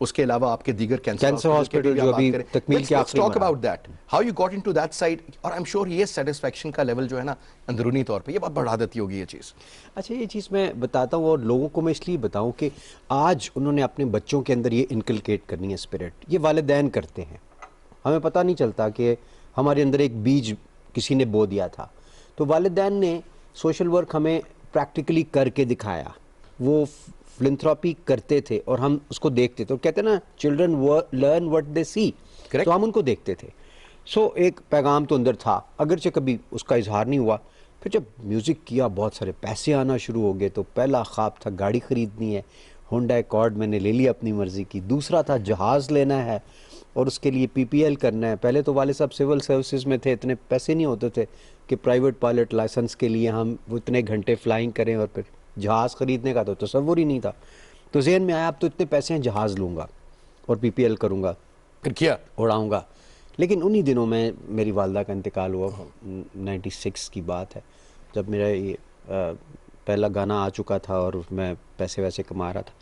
اس کے علاوہ آپ کے دیگر کینسر ہاسپٹل جو ابھی تکمیل کے آخری talk about that how you got into that side, اور آئی ایم شیور یہ سیٹسفیکشن کا لیول جو ہے نا اندرونی طور پہ یہ بہت بڑھا دیتی ہوگی یہ چیز. اچھا یہ چیز میں بتاتا ہوں, اور لوگوں کو میں اس لیے بتاؤں کہ آج انہوں نے اپنے بچوں کے اندر یہ انکلکیٹ کرنی ہے اسپرٹ, یہ والدین کرتے ہیں, ہمیں پتہ نہیں چلتا کہ ہمارے اندر ایک بیج کسی نے بو دیا تھا. تو والدین نے سوشل ورک ہمیں پریکٹیکلی کر کے دکھایا, وہ فلنتھراپی کرتے تھے اور ہم اس کو دیکھتے تھے, اور کہتے ہیں نا چلڈرن لرن وٹ دے سی, تو ہم ان کو دیکھتے تھے. سو ایک پیغام تو اندر تھا, اگرچہ کبھی اس کا اظہار نہیں ہوا. پھر جب میوزک کیا بہت سارے پیسے آنا شروع ہو گئے, تو پہلا خواب تھا گاڑی خریدنی ہے, ہونڈا ایکارڈ میں نے لے لی اپنی مرضی کی. دوسرا تھا جہاز لینا ہے اور اس کے لیے پی پی ایل کرنا ہے. پہلے تو والد صاحب سول سروسز میں تھے, اتنے پیسے نہیں ہوتے تھے کہ پرائیویٹ پائلٹ لائسنس کے لیے ہم اتنے گھنٹے فلائنگ کریں, اور پھر جہاز خریدنے کا تو تصور ہی نہیں تھا. تو ذہن میں آیا اب تو اتنے پیسے ہیں, جہاز لوں گا اور پی پی ایل کروں گا, پھر کیا اڑاؤں گا. لیکن انہی دنوں میں میری والدہ کا انتقال ہوا, 96 کی بات ہے, جب میرا یہ پہلا گانا آ چکا تھا اور میں پیسے ویسے کما رہا تھا.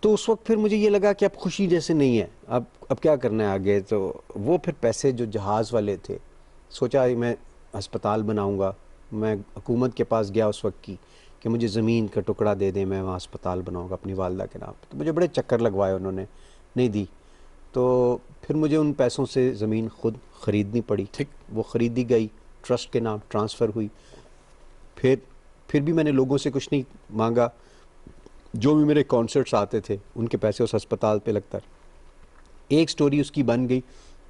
تو اس وقت پھر مجھے یہ لگا کہ اب خوشی جیسے نہیں ہے, اب کیا کرنا ہے آگے. تو وہ پھر پیسے جو جہاز والے تھے, سوچا میں ہسپتال بناؤں گا. میں حکومت کے پاس گیا اس وقت کی کہ مجھے زمین کا ٹکڑا دے دیں, میں وہاں ہسپتال بناؤں گا اپنی والدہ کے نام پہ. تو مجھے بڑے چکر لگوائے انہوں نے, نہیں دی. تو پھر مجھے ان پیسوں سے زمین خود خریدنی پڑی. وہ خریدی گئی, ٹرسٹ کے نام ٹرانسفر ہوئی. پھر بھی میں نے لوگوں سے کچھ نہیں مانگا, جو بھی میرے کانسرٹس آتے تھے ان کے پیسے اس ہسپتال پہ لگتا. ایک سٹوری اس کی بن گئی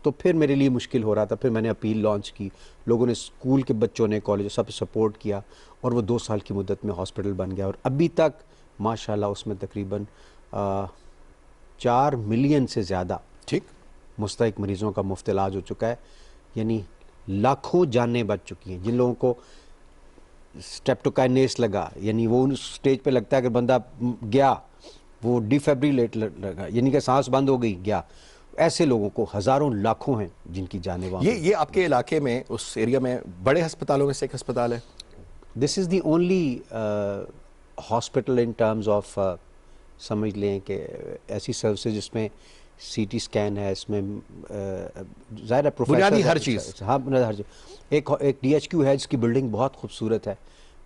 تو پھر میرے لیے مشکل ہو رہا تھا. پھر میں نے اپیل لانچ کی, لوگوں نے, اسکول کے بچوں نے, کالج سب سپورٹ کیا, اور وہ 2 سال کی مدت میں ہاسپٹل بن گیا. اور ابھی تک ماشاءاللہ اس میں تقریباً 4 ملین سے زیادہ مستحق مریضوں کا مفت علاج ہو چکا ہے. یعنی لاکھوں جانیں بچ چکی ہیں. جن لوگوں کو سٹیپٹوکائنیس لگا, یعنی وہ ان سٹیج پہ لگتا ہے کہ بندہ گیا, وہ ڈیفیبریلیٹ لگا, یعنی کہ سانس بند ہو گئی, گیا, ایسے لوگوں کو ہزاروں لاکھوں ہیں جن کی جانیں وہاں. یہ آپ کے علاقے میں, اس ایریا میں بڑے ہسپتالوں میں سے ایک ہسپتال ہے. This is the only hospital in terms of, سمجھ لیں کہ ایسی سروسز جس میں سی ٹی اسکین ہے, اس میں ظاہر ہے بنیادی ہر چیز. ہاں بنیادی ہر چیز. ایک ڈی ایچ کیو ہے جس کی بلڈنگ بہت خوبصورت ہے,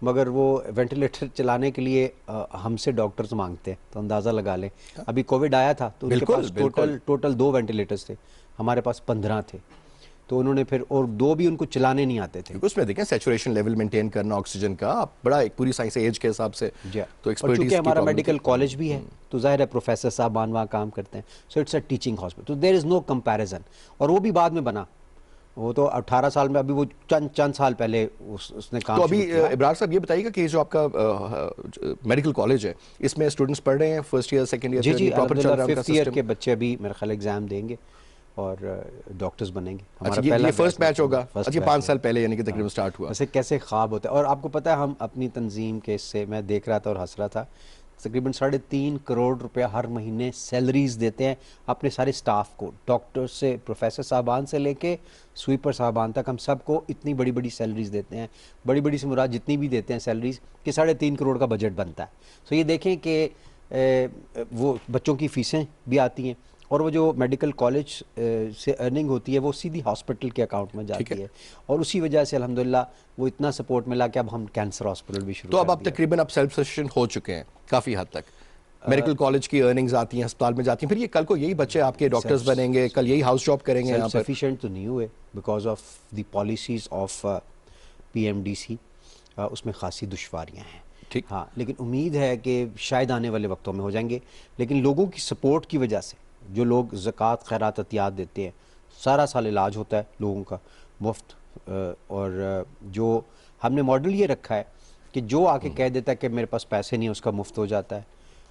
مگر وہ وینٹیلیٹر چلانے کے لیے ہم سے ڈاکٹرز مانگتے ہیں. تو اندازہ لگا لیں, ابھی کووڈ آیا تھا تو ان کے پاس ٹوٹل 2 وینٹیلیٹرز تھے, ہمارے پاس 15 تھے. تو انہوں نے پھر, اور 2 بھی ان کو چلانے نہیں آتے تھے. اس میں دیکھیں سیچوریشن لیول مینٹین کرنا آکسیجن کا, آپ بڑا ایک پوری سائنس ایج کے حساب سے, تو اور چونکہ ہمارا میڈیکل کالج بھی ہے تو ظاہر ہے پروفیسر صاحبان وہاں کام کرتے ہیں. So it's a teaching hospital, تو دیر از نو کمپیریزن. اور وہ بھی بعد میں بنا, وہ تو 18 سال میں, ابھی وہ چند سال پہلے اس نے کام. تو ابھی ابرار صاحب یہ بتائیے گا کہ جو آپ کا میڈیکل کالج ہے, اس میں اسٹوڈنٹس پڑھ رہے ہیں فرسٹ ایئر, سیکنڈ ایئر؟ جی الحمدللہ 5th ایئر کے بچے ابھی میرا خیال ایگزام دیں گے اور ڈاکٹرز بنیں گے. ہمارا یہ فرسٹ بیچ ہوگا, اچھا 5 سال پہلے یعنی کہ تقریباً سٹارٹ ہوا. ویسے کیسے خواب ہوتا ہے. اور آپ کو پتہ ہے ہم اپنی تنظیم کے, اس سے میں دیکھ رہا تھا اور ہنس رہا تھا, تقریباً 3.5 کروڑ روپیہ ہر مہینے سیلریز دیتے ہیں اپنے سارے سٹاف کو, ڈاکٹر سے, پروفیسر صاحبان سے لے کے سویپر صاحبان تک, ہم سب کو اتنی بڑی بڑی سیلریز دیتے ہیں. بڑی بڑی سے مراد جتنی بھی دیتے ہیں سیلریز, کہ 3.5 کروڑ کا بجٹ بنتا ہے. سو یہ دیکھیں کہ وہ بچوں کی فیسیں بھی آتی ہیں, اور وہ جو میڈیکل کالج سے ارننگ ہوتی ہے وہ سیدھی ہاسپٹل کے اکاؤنٹ میں جاتی ہے. اور اسی وجہ سے الحمدللہ وہ اتنا سپورٹ ملا کہ اب ہم کینسر ہاسپٹل بھی شروع تو اب آپ تقریباً اب سیلف سفیشینٹ ہو چکے ہیں کافی حد تک. میڈیکل کالج کی ارننگز آتی ہیں, ہسپتال میں جاتی ہیں, پھر یہ کل کو یہی بچے آپ کے ڈاکٹرز بنیں گے, کل یہی ہاؤس جاب کریں گے. یہاں پر سفیشینٹ تو نہیں ہوئے because of the policies of P M D C, اس میں خاصی دشواریاں ہیں. ہاں, لیکن امید ہے کہ شاید آنے والے وقتوں میں ہو جائیں گے. لیکن لوگوں کی سپورٹ کی وجہ سے, جو لوگ زکوٰۃ خیرات عطیات دیتے ہیں, سارا سال علاج ہوتا ہے لوگوں کا مفت. اور جو ہم نے ماڈل یہ رکھا ہے کہ جو آ کے کہہ دیتا ہے کہ میرے پاس پیسے نہیں, اس کا مفت ہو جاتا ہے.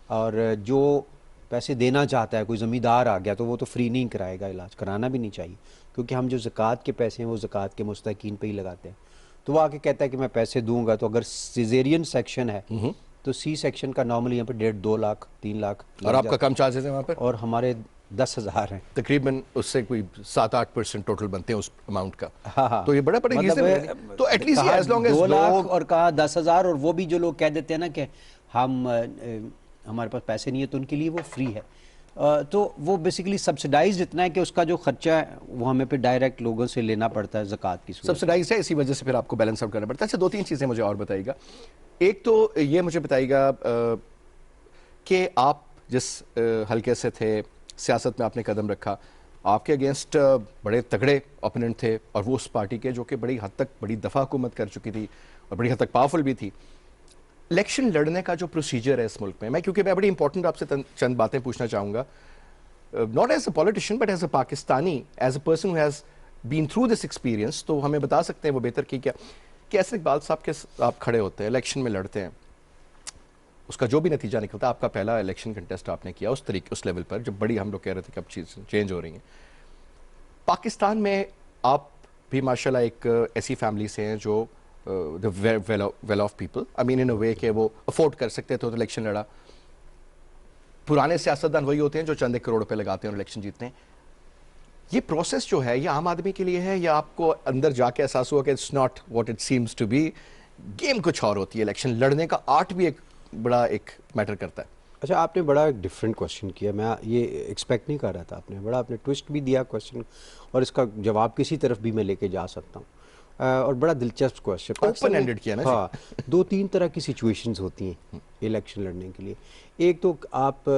اور جو پیسے دینا چاہتا ہے, کوئی زمیندار آ گیا تو وہ تو فری نہیں کرائے گا, علاج کرانا بھی نہیں چاہیے, کیونکہ ہم جو زکوٰۃ کے پیسے ہیں وہ زکوٰۃ کے مستحقین پہ ہی لگاتے ہیں. تو وہ آ کے کہتا ہے کہ میں پیسے دوں گا, تو اگر سیزیرین سیکشن ہے تو سی سیکشن کا نارملی یہاں پہ 1.5-2 لاکھ 3 لاکھ. اور آپ کا کم چارجز ہے وہاں پر؟ اور ہمارے 10,000 ہیں تقریباً, اس سے کوئی 7-8% ٹوٹل بنتے ہیں اس اماؤنٹ کا. تو یہ بڑا بڑے ریزن ہے. تو at least as long as 2 lakh اور کہا 10,000, اور وہ بھی جو لوگ کہہ دیتے ہیں نا کہ ہمارے پاس پیسے نہیں ہے, تو ان کے لیے وہ فری ہے. تو وہ بیسیکلی سبسڈائز اتنا ہے کہ اس کا جو خرچہ ہے وہ ہمیں پہ ڈائریکٹ لوگوں سے لینا پڑتا ہے زکوٰۃ کی صورت میں. سبسڈائز ہے، اسی وجہ سے پھر آپ کو بیلنس آؤٹ کرنا پڑتا ہے. اچھا 2-3 چیزیں مجھے اور بتائیے گا. ایک تو یہ مجھے بتائیے گا کہ آپ جس حلقے سے تھے، سیاست میں آپ نے قدم رکھا، آپ کے اگینسٹ بڑے تگڑے اوپوننٹ تھے اور وہ اس پارٹی کے جو کہ بڑی حد تک بڑی دفعہ حکومت کر چکی تھی اور بڑی حد تک پاورفل بھی تھی. الیکشن لڑنے کا جو پروسیجر ہے اس ملک میں کیونکہ میں بڑی امپورٹنٹ آپ سے چند باتیں پوچھنا چاہوں گا، not as a politician but as a Pakistani, as a person who has been through this experience. تو ہمیں بتا سکتے ہیں وہ بہتر کی کیا کہ ایسے اقبال صاحب کے آپ کھڑے ہوتے ہیں، الیکشن میں لڑتے ہیں، اس کا جو بھی نتیجہ نکلتا ہے، آپ کا پہلا الیکشن کنٹیسٹ آپ نے کیا اس طریقے اس لیول پر جب بڑی ہم لوگ کہہ رہے تھے کہ اب چیزیں چینج ہو رہی ہیں. پاکستان میں آپ بھی ماشاءاللہ ایک ایسی فیملی سے ہیں جو ویل آف پیپل، آئی مین ان اے وے کہ وہ افورڈ کر سکتے تھے تو الیکشن لڑا. پرانے سیاستدان وہی ہوتے ہیں جو چند 1 کروڑ روپے لگاتے ہیں اور الیکشن جیتتے ہیں. یہ پروسیس جو ہے یہ عام آدمی کے لیے ہے یا آپ کو اندر جا کے احساس ہوا کہ it's not what it seems to be, game کچھ اور ہوتی ہے، الیکشن لڑنے کا آرٹ بھی ایک بڑا ایک میٹر کرتا ہے؟ اچھا آپ نے بڑا ڈیفرنٹ کوشچن کیا، میں یہ ایکسپیکٹ نہیں کر رہا تھا. آپ نے ٹوسٹ بھی دیا کوشچن اور اس کا جواب کسی طرف بھی میں لے کے جا سکتا ہوں. اور بڑا دلچسپ کوشچن، اوپن اینڈڈ کیا نا. ہاں 2-3 طرح کی سچویشنز ہوتی ہیں الیکشن لڑنے کے لیے. ایک تو آپ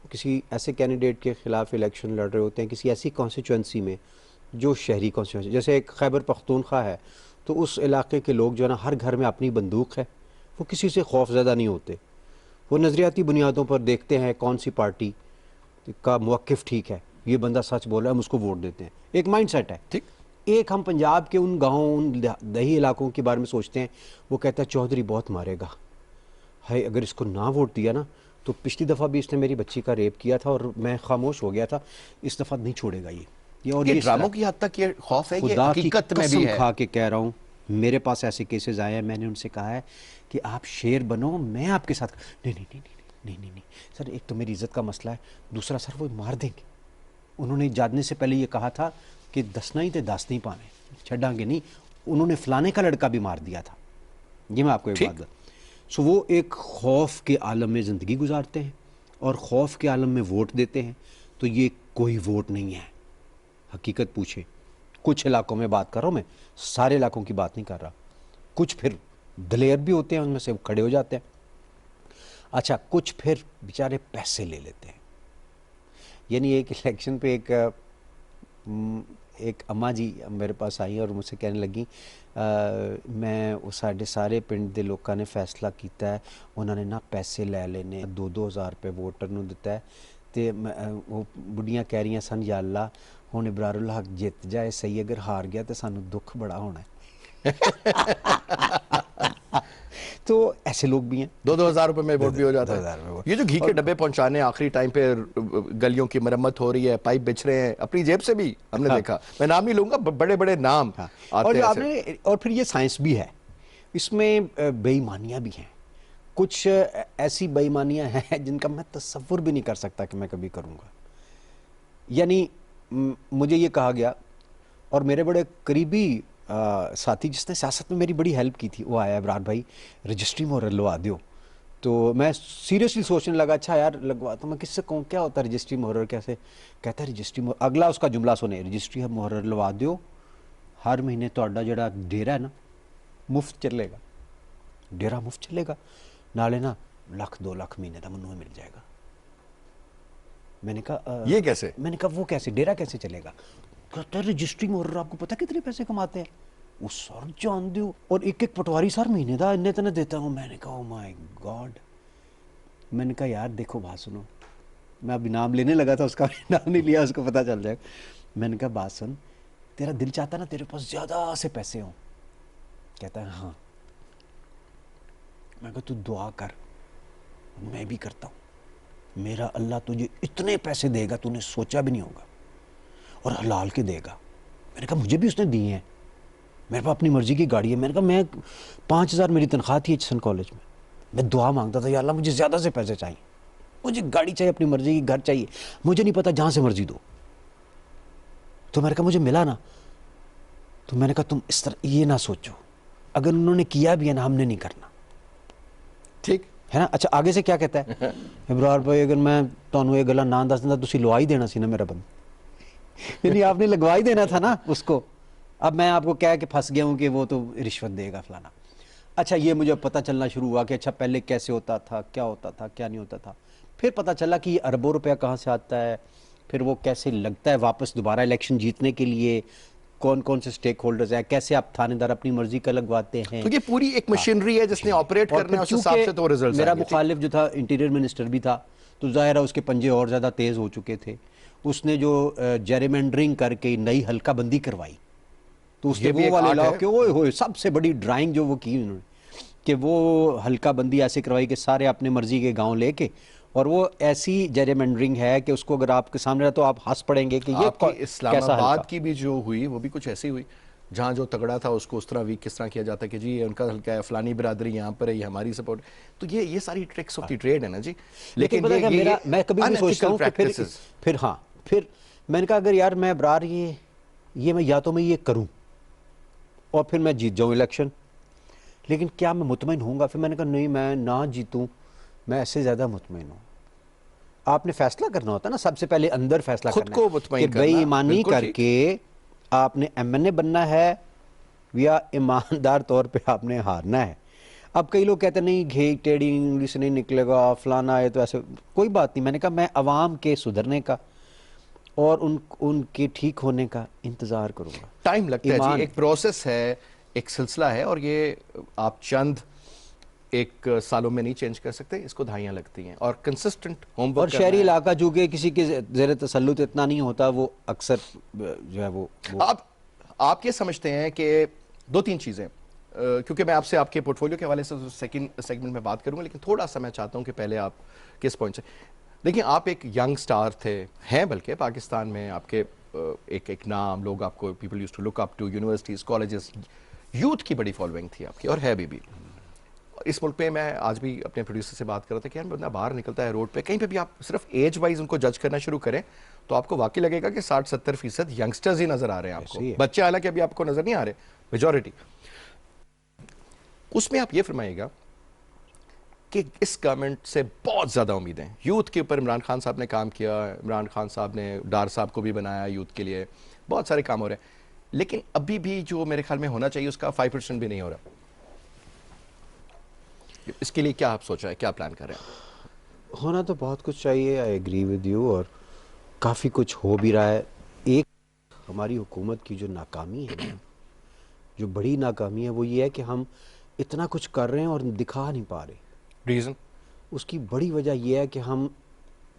کسی ایسے کینڈیڈیٹ کے خلاف الیکشن لڑ رہے ہوتے ہیں کسی ایسی کانسٹیچوئنسی میں جو شہری کانسٹیچوئنسی، جیسے ایک خیبر پختونخوا ہے تو اس علاقے کے لوگ جو ہے نا ہر گھر میں اپنی بندوق ہے، وہ کسی سے خوف زدہ نہیں ہوتے، وہ نظریاتی بنیادوں پر دیکھتے ہیں کون سی پارٹی کا موقف ٹھیک ہے، یہ بندہ سچ بول رہا ہے ہم اس کو ووٹ دیتے ہیں. ایک مائنڈ سیٹ ہے. ٹھیک. ایک ہم پنجاب کے ان گاؤں ان دیہی علاقوں کے بارے میں سوچتے ہیں، وہ کہتا ہے چودھری بہت مارے گا، ہے اگر اس کو نہ ووٹ دیا نا تو پچھلی دفعہ بھی اس نے میری بچی کا ریپ کیا تھا اور میں خاموش ہو گیا تھا، اس دفعہ نہیں چھوڑے گا یہ. اور یہ ڈراموں کی حد تک یہ خوف ہے، یہ خدا کی حقیقت میں بھی قسم ہے. کھا کے کہہ رہا ہوں میرے پاس ایسے کیسز آئے ہیں، میں نے ان سے کہا ہے کہ آپ شیر بنو، میں آپ کے ساتھ نہیں سر، ایک تو میری عزت کا مسئلہ ہے، دوسرا سر وہ مار دیں گے. انہوں نے جانے سے پہلے یہ کہا تھا کہ دسنا ہی تے دس نہیں پانے، چھڑاں گے نہیں. انہوں نے فلانے کا لڑکا بھی مار دیا تھا. یہ میں آپ کو ایک بات بتا. سو وہ ایک خوف کے عالم میں زندگی گزارتے ہیں اور خوف کے عالم میں ووٹ دیتے ہیں. تو یہ کوئی ووٹ نہیں ہے. حقیقت پوچھیں، کچھ علاقوں میں بات کر رہا ہوں، میں سارے علاقوں کی بات نہیں کر رہا. کچھ پھر دلیر بھی ہوتے ہیں، ان میں سے کھڑے ہو جاتے ہیں. اچھا کچھ پھر بیچارے پیسے لے لیتے ہیں. یعنی ایک الیکشن پہ ایک اماں جی میرے پاس آئی اور مجھ سے کہنے لگی میں ساڈے سارے پنڈ دے لوکاں نے فیصلہ کیتا ہے، انہوں نے نہ پیسے لے لینے 2-2 ہزار روپے ووٹر نو دیتا ہے تے وہ بڑھیاں کہہ رہی سن یا اللہ ہن ابرار الحق جیت جائے صحیح، اگر ہار گیا تو سانو دکھ بڑا ہونا ہے. تو ایسے لوگ بھی ہیں. 2-2 ہزار روپے میں ووٹ بھی ہو جاتا ہے. یہ جو گھی کے ڈبے پہنچانے آخری ٹائم پہ گلیوں کی مرمت ہو رہی ہے، پائپ بچ رہے ہیں، اپنی جیب سے بھی ہم نے دیکھا. میں نام نہیں لوں گا، بڑے بڑے نام اور جو آپ آتے نے، اور پھر یہ سائنس بھی ہے، اس میں بے ایمانیاں بھی ہیں. کچھ ایسی بے ایمانیاں ہیں جن کا میں تصور بھی نہیں کر سکتا کہ میں کبھی کروں گا. یعنی مجھے یہ کہا گیا، اور میرے بڑے قریبی ساتھی جس نے سیاست میں میری بڑی ہیلپ کی تھی وہ آیا، عبران بھائی رجسٹری مہر لگوا دیو. تو میں سیریسلی سوچنے لگا اچھا یار لگواتا ہوں، میں کس سے کہوں کیا ہوتا ہے رجسٹری مہر، کیسے کہتا ہے رجسٹری مہر. اگلا اس کا جملہ سنے، رجسٹری مہر لگوا دیو، ہر مہینے تہاڈا جڑا ڈیرا ہے نا مفت چلے گا، ڈیرا مفت چلے گا، نالے نا 1-2 لاکھ مہینے کا منوں مل جائے گا. میں نے کہا یہ کیسے؟ میں نے کہا وہ کیسے، ڈیرا کیسے چلے گا؟ کہتا ہے رجسٹری مہر آپ کو پتہ کتنے پیسے کماتے ہیں وہ سر جان دیو، اور ایک پٹواری سر مہینے دا اتنے تنے دیتا ہوں. میں نے کہا او مائی گاڈ. میں نے کہا یار دیکھو بات سنو، میں ابھی نام لینے لگا تھا، اس کا نام نہیں لیا، اس کو پتہ چل جائے گا. میں نے کہا بات سن، تیرا دل چاہتا نا تیرے پاس زیادہ سے پیسے ہوں؟ کہتا ہے ہاں. میں کہا تو دعا کر، میں بھی کرتا ہوں، میرا اللہ تجھے اتنے پیسے دے گا تو نے سوچا بھی نہیں ہوگا، اور حلال کے دے گا. میں نے کہا مجھے بھی اس نے دیے ہیں، میرے پاس اپنی مرضی کی گاڑی ہے. میں نے کہا میں 5,000 میری تنخواہ تھی ایچ ایس این کالج میں دعا مانگتا تھا یا اللہ مجھے زیادہ سے پیسے چاہیے، مجھے گاڑی چاہیے، اپنی مرضی کی گھر چاہیے، مجھے نہیں پتا جہاں سے مرضی دو. تو میں نے کہا مجھے ملا نا. تو میں نے کہا تم اس طرح یہ نہ سوچو، اگر انہوں نے کیا بھی ہے نا ہم نے نہیں کرنا. ٹھیک ہے نا. اچھا آگے سے کیا کہتا ہے, ابرار بھائی اگر میں تانوں یہ گلا نہ دس دیندا تسی لوا ہی دینا سی نا میرا بند, یعنی آپ نے لگوا ہی دینا تھا نا اس کو. اب میں آپ کو کہہ کے پھنس گیا ہوں کہ وہ تو رشوت دے گا فلانا. اچھا یہ مجھے پتہ چلنا شروع ہوا کہ اچھا پہلے کیسے ہوتا تھا, کیا ہوتا تھا, کیا نہیں ہوتا تھا. پھر پتہ چلا کہ یہ اربوں روپیہ کہاں سے آتا ہے, پھر وہ کیسے لگتا ہے واپس دوبارہ الیکشن جیتنے کے لیے, کون کون سے سٹیک ہولڈرز ہیں, کیسے آپ تھانے دار اپنی مرضی کا لگواتے ہیں. تو یہ پوری ایک مشینری ہے جس نے آپریٹ اور کرنا ہے, پھر اس حساب سے تو چونکہ ریزلٹس میرا مخالف جو تھا انٹیریئر منسٹر بھی تھا, تو ظاہر ہے اس کے پنجے اور زیادہ تیز ہو چکے تھے. اس نے جو جیریمنڈرنگ کر کے نئی حلقہ بندی کروائی, تو اس نے وہ والے علاقے اوئے ہوئے سب سے بڑی ڈرائنگ جو وہ کی انہوں نے, کہ وہ حلقہ بندی ایسے کروائی کہ سارے اپنے مرضی کے گاؤں لے کے, اور وہ ایسی جیریمنڈرنگ ہے کہ اس کو اگر آپ کے سامنے رہا تو آپ ہنس پڑیں گے کہ یہ آپ کی اسلام کیسا آباد حلقہ. کی بھی جو ہوئی وہ بھی کچھ ایسی ہوئی, جہاں جو تگڑا تھا اس کو اس طرح ویک کس طرح کیا جاتا ہے کہ جی یہ ان کا حلقہ ہے, فلانی برادری یہاں پر ہے, یہ ہماری سپورٹ. تو یہ ساری ٹرکس آف دی ٹریڈ ہے نا جی. لیکن میں کبھی بھی سوچتا ہوں کہ پھر میں نے کہا اگر یار میں ابرار یہ میں یا تو میں یہ کروں اور پھر میں جیت جاؤں الیکشن, لیکن کیا میں مطمئن ہوں گا؟ پھر میں نے کہا نہیں, میں نہ جیتوں میں ایسے زیادہ مطمئن ہوں. آپ نے فیصلہ کرنا ہوتا ہے نا سب سے پہلے اندر فیصلہ خود کرنا کو ہے مطمئن کہ کرنا, بے ایمانی بالکل کر ٹھیک. کے آپ نے ایم این اے بننا ہے یا ایماندار طور پہ آپ نے ہارنا ہے. اب کئی لوگ کہتے ہیں نہیں گھیگ ٹیڑھی انگلش نہیں نکلے گا فلانا ہے, تو ایسے کوئی بات نہیں. میں نے کہا میں عوام کے سدھرنے کا اور ان کے ٹھیک ہونے کا انتظار کروں گا. ٹائم لگتا ہے جی, ایک پروسیس ہے, ایک سلسلہ ہے, اور یہ آپ چند ایک سالوں میں نہیں چینج کر سکتے, اس کو دہائیاں لگتی ہیں, اور کنسسٹنٹ ہوم ورک. اور شہری علاقہ جو کہ کسی کے زیر تسلط اتنا نہیں ہوتا, وہ اکثر جو ہے وہ آپ یہ سمجھتے ہیں کہ دو تین چیزیں, کیونکہ میں آپ سے آپ کے پورٹ فولیو کے حوالے سے سیکنڈ سیگمنٹ میں بات کروں گا, لیکن تھوڑا سا میں چاہتا ہوں کہ پہلے آپ کس پوائنٹ سے دیکھیں. آپ ایک ینگ سٹار تھے, ہیں بلکہ پاکستان میں آپ کے ایک نام, لوگ آپ کو people use to look up to, universities, colleges, youth کی بڑی فالوئنگ تھی آپ کی, اور ہے بھی. اس ملک پہ میں آج بھی اپنے پروڈیوسر سے بات کر رہا تھا کہ یار بندہ باہر نکلتا ہے روڈ پہ, کہیں پہ بھی آپ صرف ایج وائز ان کو جج کرنا شروع کریں تو آپ کو واقعی لگے گا کہ 60-70% ینگسٹرز ہی نظر آ رہے ہیں آپ کو, بچے حالانکہ ابھی آپ کو نظر نہیں آ رہے, میجورٹی. اس میں آپ یہ فرمائیے گا کہ اس گورنمنٹ سے بہت زیادہ امیدیں, یوتھ کے اوپر عمران خان صاحب نے کام کیا, عمران خان صاحب نے ڈار صاحب کو بھی بنایا یوتھ کے لیے, بہت سارے کام ہو رہے ہیں, لیکن ابھی بھی جو میرے خیال میں ہونا چاہیے اس کا 5% بھی نہیں ہو رہا. اس کے لیے کیا آپ سوچ رہے ہیں, کیا پلان کر رہے ہیں؟ ہونا تو بہت کچھ چاہیے, آئی ایگری ود یو, اور کافی کچھ ہو بھی رہا ہے. ایک ہماری حکومت کی جو ناکامی ہے, جو بڑی ناکامی ہے, وہ یہ ہے کہ ہم اتنا کچھ کر رہے ہیں اور دکھا نہیں پا رہے. ریزن اس کی بڑی وجہ یہ ہے کہ ہم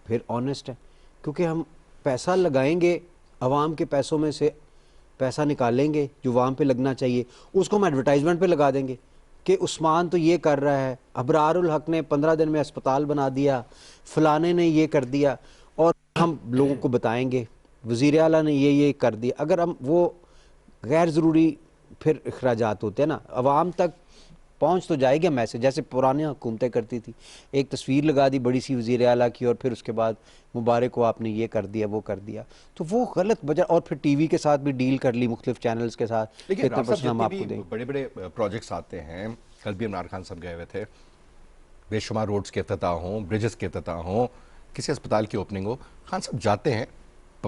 پھر آنیسٹ ہیں, کیونکہ ہم پیسہ لگائیں گے, عوام کے پیسوں میں سے پیسہ نکالیں گے جو عوام پہ لگنا چاہیے, اس کو ہم ایڈورٹائزمنٹ پہ لگا دیں گے کہ عثمان تو یہ کر رہا ہے, ابرار الحق نے 15 دن میں اسپتال بنا دیا, فلانے نے یہ کر دیا, اور ہم لوگوں کو بتائیں گے وزیر اعلیٰ نے یہ کر دیا. اگر ہم وہ غیر ضروری پھر اخراجات ہوتے ہیں نا, عوام تک پہنچ تو جائے گا میسج, جیسے پرانی حکومتیں کرتی تھی, ایک تصویر لگا دی بڑی سی وزیر اعلیٰ کی, اور پھر اس کے بعد مبارک کو آپ نے یہ کر دیا وہ کر دیا, تو وہ غلط وجہ. اور پھر ٹی وی کے ساتھ بھی ڈیل کر لی, مختلف چینلز کے ساتھ, لیکن اتنے پرسنٹ ہم آپ کو دیں. بڑے بڑے پروجیکٹس آتے ہیں, کل بھی عمران خان صاحب گئے ہوئے تھے, بے شمار روڈز کے افتتاح ہوں, بریجز کے افتتاح ہوں, کسی اسپتال کی اوپننگ ہو, خان صاحب جاتے ہیں,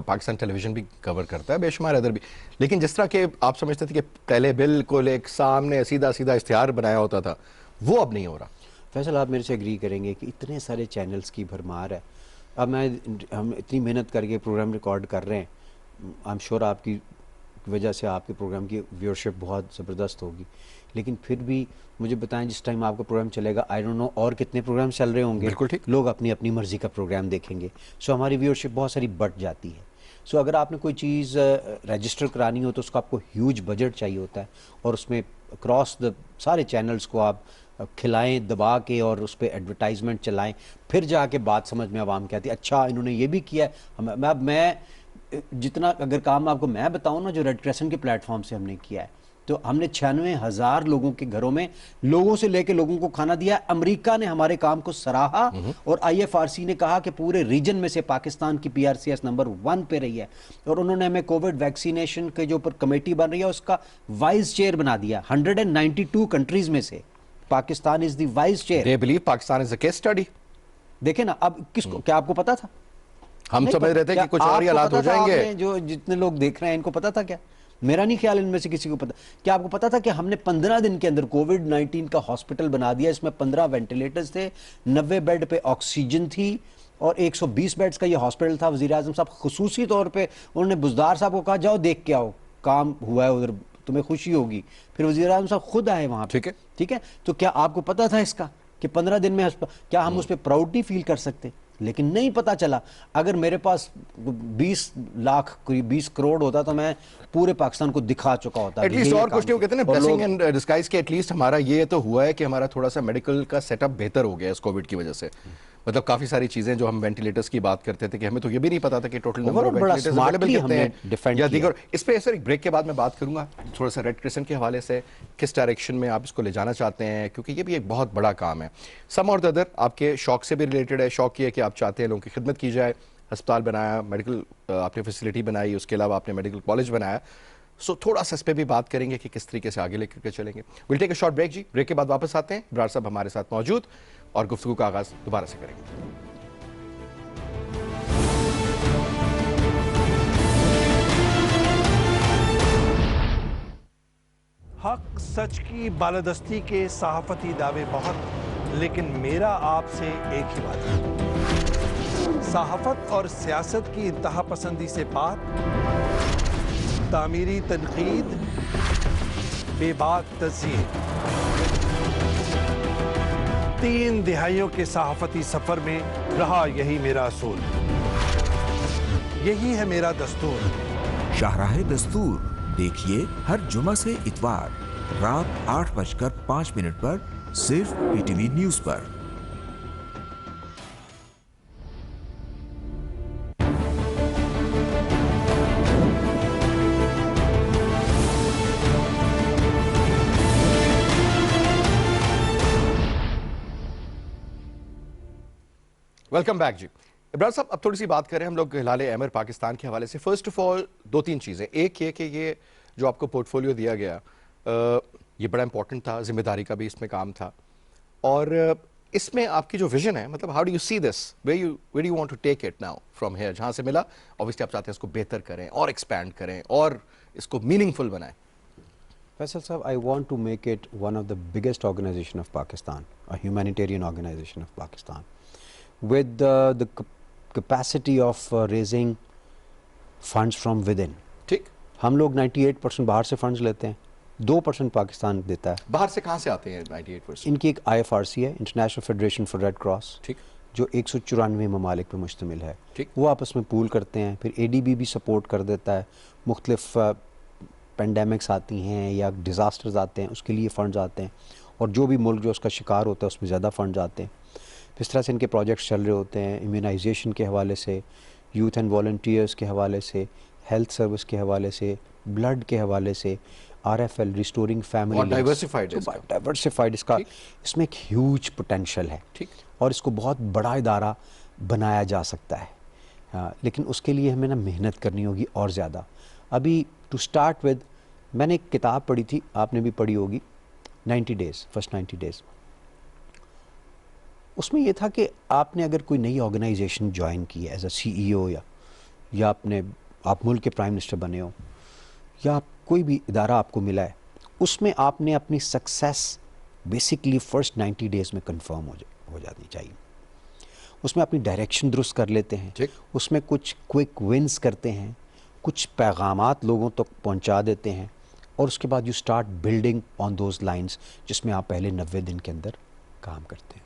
پاکستان ٹیلی ویژن بھی کور کرتا ہے, بے شمار ادھر بھی, لیکن جس طرح کہ آپ سمجھتے تھے کہ پہلے بالکل ایک سامنے سیدھا اشتہار بنایا ہوتا تھا, وہ اب نہیں ہو رہا. فیصل آپ میرے سے اگری کریں گے کہ اتنے سارے چینلز کی بھرمار ہے. اب ہم اتنی محنت کر کے پروگرام ریکارڈ کر رہے ہیں, آئی ایم شور آپ کی وجہ سے آپ کے پروگرام کی ویورشپ بہت زبردست ہوگی, لیکن پھر بھی مجھے بتائیں جس ٹائم آپ کا پروگرام چلے گا, آئی ڈونٹ نو اور کتنے پروگرام چل رہے ہوں گے, بالکل ٹھیک, لوگ اپنی اپنی مرضی کا پروگرام دیکھیں گے, سو ہماری ویورشپ بہت ساری بڑھ جاتی ہے. سو اگر آپ نے کوئی چیز رجسٹر کرانی ہو تو اس کو آپ کو ہیوج بجٹ چاہیے ہوتا ہے, اور اس میں اکراس دا سارے چینلز کو آپ کھلائیں دبا کے, اور اس پہ ایڈورٹائزمنٹ چلائیں, پھر جا کے بات سمجھ میں عوام کہتی ہے اچھا انہوں نے یہ بھی کیا ہے. اب میں جتنا اگر کام آپ کو میں بتاؤں نا, جو ریڈ کریسنٹ کے پلیٹ فارم سے ہم نے کیا ہے, تو ہم نے 96,000 لوگوں کے گھروں میں لوگوں سے لے کے لوگوں کو کھانا دیا. امریکہ نے ہمارے کام کو سراہا, اور آئی ایف آر سی نے کہا کہ پورے ریجن میں سے پاکستان کی P R C S number 1 پہ رہی ہے, اور انہوں نے ہمیں کووڈ ویکسینیشن کے جو اوپر کمیٹی بن رہی ہے اس کا وائس چیئر بنا دیا 192 کنٹریز میں سے. Pakistan is the vice chair. They believe Pakistan is a case study. دیکھیں نا اب کس کو, کیا آپ کو پتا تھا؟ ہم سمجھ رہے تھے کہ کچھ اور ہی حالات ہو جائیں گے. جو جتنے لوگ دیکھ رہے ہیں ان کو پتا تھا کیا؟ میرا نہیں خیال ان میں سے کسی کو پتا. کیا آپ کو پتا تھا کہ ہم نے 15 دن کے اندر کووڈ-19 کا ہاسپٹل بنا دیا, اس میں 15 وینٹیلیٹرز تھے, 90 بیڈ پہ آکسیجن تھی, اور 120 بیڈز کا یہ ہاسپٹل تھا. وزیر اعظم صاحب خصوصی طور پہ انہوں نے بزدار صاحب کو کہا جاؤ دیکھ کے آؤ, کام ہوا ہے ادھر, تمہیں خوشی ہوگی. پھر وزیر اعظم صاحب خود آئے وہاں پہ. ٹھیک ہے, تو کیا آپ کو پتا تھا اس کا کہ 15 دن میں کیا ہم اس پہ پراؤڈ نہیں فیل کر سکتے؟ لیکن نہیں پتا چلا. اگر میرے پاس 20 لاکھ 20 کروڑ ہوتا تو میں پورے پاکستان کو دکھا چکا ہوتا. ایٹ لیسٹ اور کچھ نہیں, وہ کہتے ہیں نا بلیسنگ اینڈ ڈسگائز کے ایٹ لیسٹ ہمارا یہ تو ہوا ہے کہ ہمارا تھوڑا سا میڈیکل کا سیٹ اپ بہتر ہو گیا اس کووڈ کی وجہ سے. مطلب کافی ساری چیزیں جو ہم وینٹیلیٹرز کی بات کرتے تھے کہ ہمیں تو یہ بھی نہیں پتا تھا کہ total number of ventilators available کتنے ہیں یا دیگر. اس پہ سر ایک بریک کے بعد میں بات کروں گا تھوڑا سا ریڈ کرسنٹ کے حوالے سے, کس ڈائریکشن میں آپ اس کو لے جانا چاہتے ہیں, کیونکہ یہ بھی ایک بہت بڑا کام ہے. سم اور ادر آپ کے شوق سے بھی ریلیٹڈ ہے. شوق یہ ہے کہ آپ چاہتے ہیں لوگوں کی خدمت کی جائے, ہسپتال بنایا, میڈیکل آپ نے فیسلٹی بنائی, اس کے علاوہ آپ نے میڈیکل کالج بنایا. سو تھوڑا سا اس پہ بھی بات کریں گے کہ کس طریقے سے آگے لے کر کے چلیں گے. Well take a short break جی. بریک کے بعد واپس آتے ہیں, برار صاحب ہمارے ساتھ موجود, اور گفتگو کا آغاز دوبارہ سے کریں گے. حق سچ کی بالادستی کے صحافتی دعوے بہت, لیکن میرا آپ سے ایک ہی بات ہے, صحافت اور سیاست کی انتہا پسندی سے پاک, تعمیری تنقید, بے باک تزیین. 3 دہائیوں کے صحافتی سفر میں رہا یہی میرا اصول, یہی ہے میرا دستور. شاہراہ دستور دیکھیے ہر جمعہ سے اتوار رات 8:05 پر صرف پی ٹی وی نیوز پر. ویلکم بیک جی. ابراہیم صاحب اب تھوڑی سی بات کریں ہم لوگ ہلال احمر پاکستان کے حوالے سے. فرسٹ آف آل 2-3 چیزیں. ایک یہ کہ یہ جو آپ کو پورٹ فولیو دیا گیا یہ بڑا امپورٹنٹ تھا, ذمہ داری کا بھی اس میں کام تھا, اور اس میں آپ کی جو ویژن ہے, مطلب how do you see this, where do you want to take it now from here, جہاں سے ملا obviously آپ چاہتے ہیں اس کو بہتر کریں اور ایکسپینڈ کریں اور اس کو میننگ فل بنائیں. فیصل صاحب, I want to make it one of the biggest organization of Pakistan, a humanitarian organization of Pakistan, with the capacity of raising funds from within. ٹھیک, ہم لوگ 98% باہر سے فنڈز لیتے ہیں, 2% پاکستان دیتا ہے. باہر سے کہاں سے آتے ہیں 98%؟ ان کی ایک IFRC ہے, international federation for Red Cross, ٹھیک, جو 194 ممالک پہ مشتمل ہے. ٹھیک, وہ آپس میں پول کرتے ہیں. پھر ADB بھی سپورٹ کر دیتا ہے. مختلف پینڈیمکس آتی ہیں یا ڈیزاسٹرز آتے ہیں, اس کے لیے فنڈز آتے ہیں, اور جو بھی ملک جو اس کا شکار ہوتا ہے اس میں زیادہ فنڈز آتے ہیں. اس طرح سے ان کے پروجیکٹس چل رہے ہوتے ہیں, امیونائزیشن کے حوالے سے, یوتھ اینڈ والنٹیئرس کے حوالے سے, ہیلتھ سروس کے حوالے سے, بلڈ کے حوالے سے, RFL ریسٹورنگ فیملی, ڈائیورسفائڈ اس کا اس میں ایک ہیوج پوٹینشیل ہے, ٹھیک, اور اس کو بہت بڑا ادارہ بنایا جا سکتا ہے. لیکن اس کے لیے ہمیں نا محنت کرنی ہوگی اور زیادہ. ابھی ٹو اسٹارٹ ود, میں نے ایک کتاب پڑھی تھی, آپ نے بھی پڑھی ہوگی, 90 days, فرسٹ 90 days. اس میں یہ تھا کہ آپ نے اگر کوئی نئی آرگنائزیشن جوائن کی ہے ایز اے CEO, یا آپ ملک کے پرائم منسٹر بنے ہو, یا کوئی بھی ادارہ آپ کو ملا ہے, اس میں آپ نے اپنی سکسیس بیسکلی فرسٹ 90 days میں کنفرم ہو جانی چاہیے. اس میں اپنی ڈائریکشن درست کر لیتے ہیں, اس میں کچھ کوئک ونز کرتے ہیں, کچھ پیغامات لوگوں تک پہنچا دیتے ہیں, اور اس کے بعد you start building on those lines, جس میں آپ پہلے 90 دن کے اندر کام کرتے ہیں.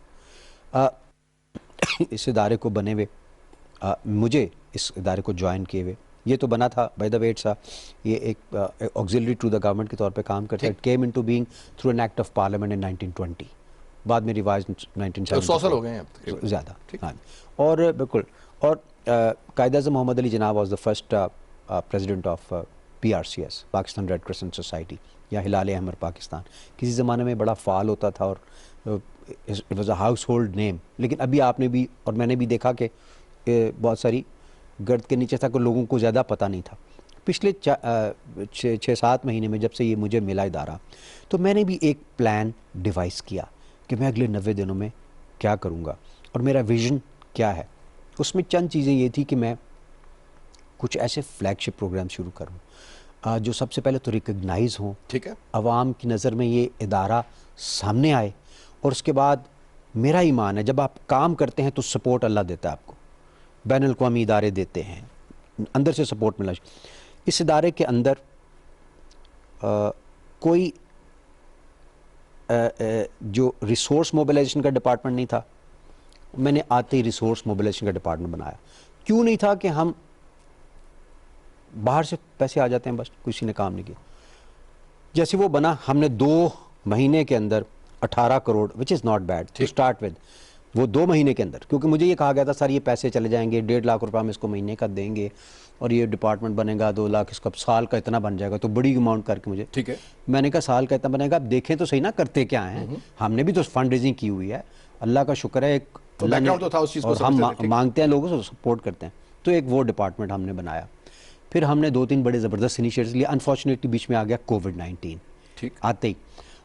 اس ادارے کو بنے ہوئے, مجھے اس ادارے کو جوائن کیے ہوئے, یہ تو بنا تھا بائی دا وے, یہ ایک آکسیلری ٹو دا گورنمنٹ کے طور پہ کام کرتا ہے. It came into being through an act of parliament in 1920, بعد میں ریوائز 1970. 100 سال ہو گئے ہیں زیادہ. ہاں, اور بالکل. اور Quaid Azam Muhammad Ali Jinnah was the first president of PRCS, Pakistan red crescent society, یا ہلال احمر پاکستان. کسی زمانے میں بڑا فعال ہوتا تھا, اور it was a household name. لیکن ابھی آپ نے بھی اور میں نے بھی دیکھا کہ بہت ساری گرد کے نیچے تھا کہ لوگوں کو زیادہ پتہ نہیں تھا. پچھلے 6-7 مہینے میں جب سے یہ مجھے ملا ادارہ، تو میں نے بھی ایک پلان ڈیوائز کیا کہ میں اگلے 90 دنوں میں کیا کروں گا اور میرا ویژن کیا ہے. اس میں چند چیزیں یہ تھی کہ میں کچھ ایسے فلیگ شپ پروگرام شروع کروں جو سب سے پہلے تو ریکگنائز ہوں، ٹھیک ہے، عوام کی نظر میں یہ ادارہ سامنے آئے، اور اس کے بعد میرا ایمان ہے جب آپ کام کرتے ہیں تو سپورٹ اللہ دیتا ہے آپ کو، بین الاقوامی ادارے دیتے ہیں، اندر سے سپورٹ ملا. اس ادارے کے اندر کوئی جو ریسورس موبیلائزیشن کا ڈپارٹمنٹ نہیں تھا، میں نے آتے ہی ریسورس موبیلائزیشن کا ڈپارٹمنٹ بنایا. کیوں نہیں تھا؟ کہ ہم باہر سے پیسے آ جاتے ہیں، بس کسی نے کام نہیں کیا. جیسے وہ بنا، ہم نے 2 مہینے کے اندر 18 crore which is not bad to start with. وہ 2 مہینے کے اندر، کیونکہ مجھے یہ کہا گیا تھا سر یہ پیسے چلے جائیں گے، 1.5 لاکھ روپے ہم اس کو مہینے کا دیں گے اور یہ ڈپارٹمنٹ بنے گا 2 لاکھ، اس کا سال کا اتنا بن جائے گا. تو بڑی اماؤنٹ کر کے مجھے، ٹھیک ہے، میں نے کہا سال کا اتنا بنے گا، اب دیکھیں تو صحیح نا کرتے کیا ہیں. ہم نے بھی تو فنڈ ریزنگ کی ہوئی ہے، اللہ کا شکر ہے، ایک اللہ بیک گراؤنڈ تو تھا اس چیز کو، اور ہم سمجھتے تھے. مانگتے ہیں لوگوں سے، سپورٹ کرتے ہیں. تو ایک وہ ڈپارٹمنٹ ہم نے بنایا. پھر ہم نے 2-3 بڑے زبردست انیشیٹوز لیے. انفارچونیٹلی بیچ میں آ گیا کووڈ-19 ٹھیک، آتے ہی.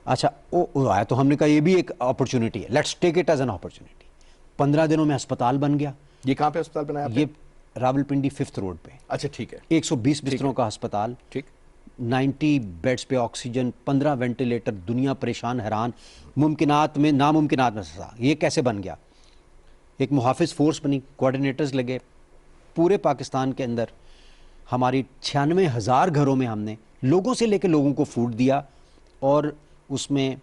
اچھا وہ آیا تو ہم نے کہا یہ بھی ایک اپرچونٹی ہے، let's take it as an opportunity. 15 دنوں میں ہسپتال بن گیا. یہ کہاں پہ ہسپتال بنایا آپ نے؟ یہ راولپنڈی 5th روڈ پہ. اچھا ٹھیک ہے، 120 بستروں کا ہسپتال، ٹھیک، 90 بیڈز پہ آکسیجن، 15 وینٹیلیٹر. دنیا پریشان حیران، ممکنات میں ناممکنات میں سزا. یہ کیسے بن گیا؟ ایک محافظ فورس بنی، کوآرڈینیٹرز لگے پورے پاکستان کے اندر. ہماری 96,000 گھروں میں ہم نے لوگوں سے لے کے لوگوں کو فوڈ دیا، اور اس میں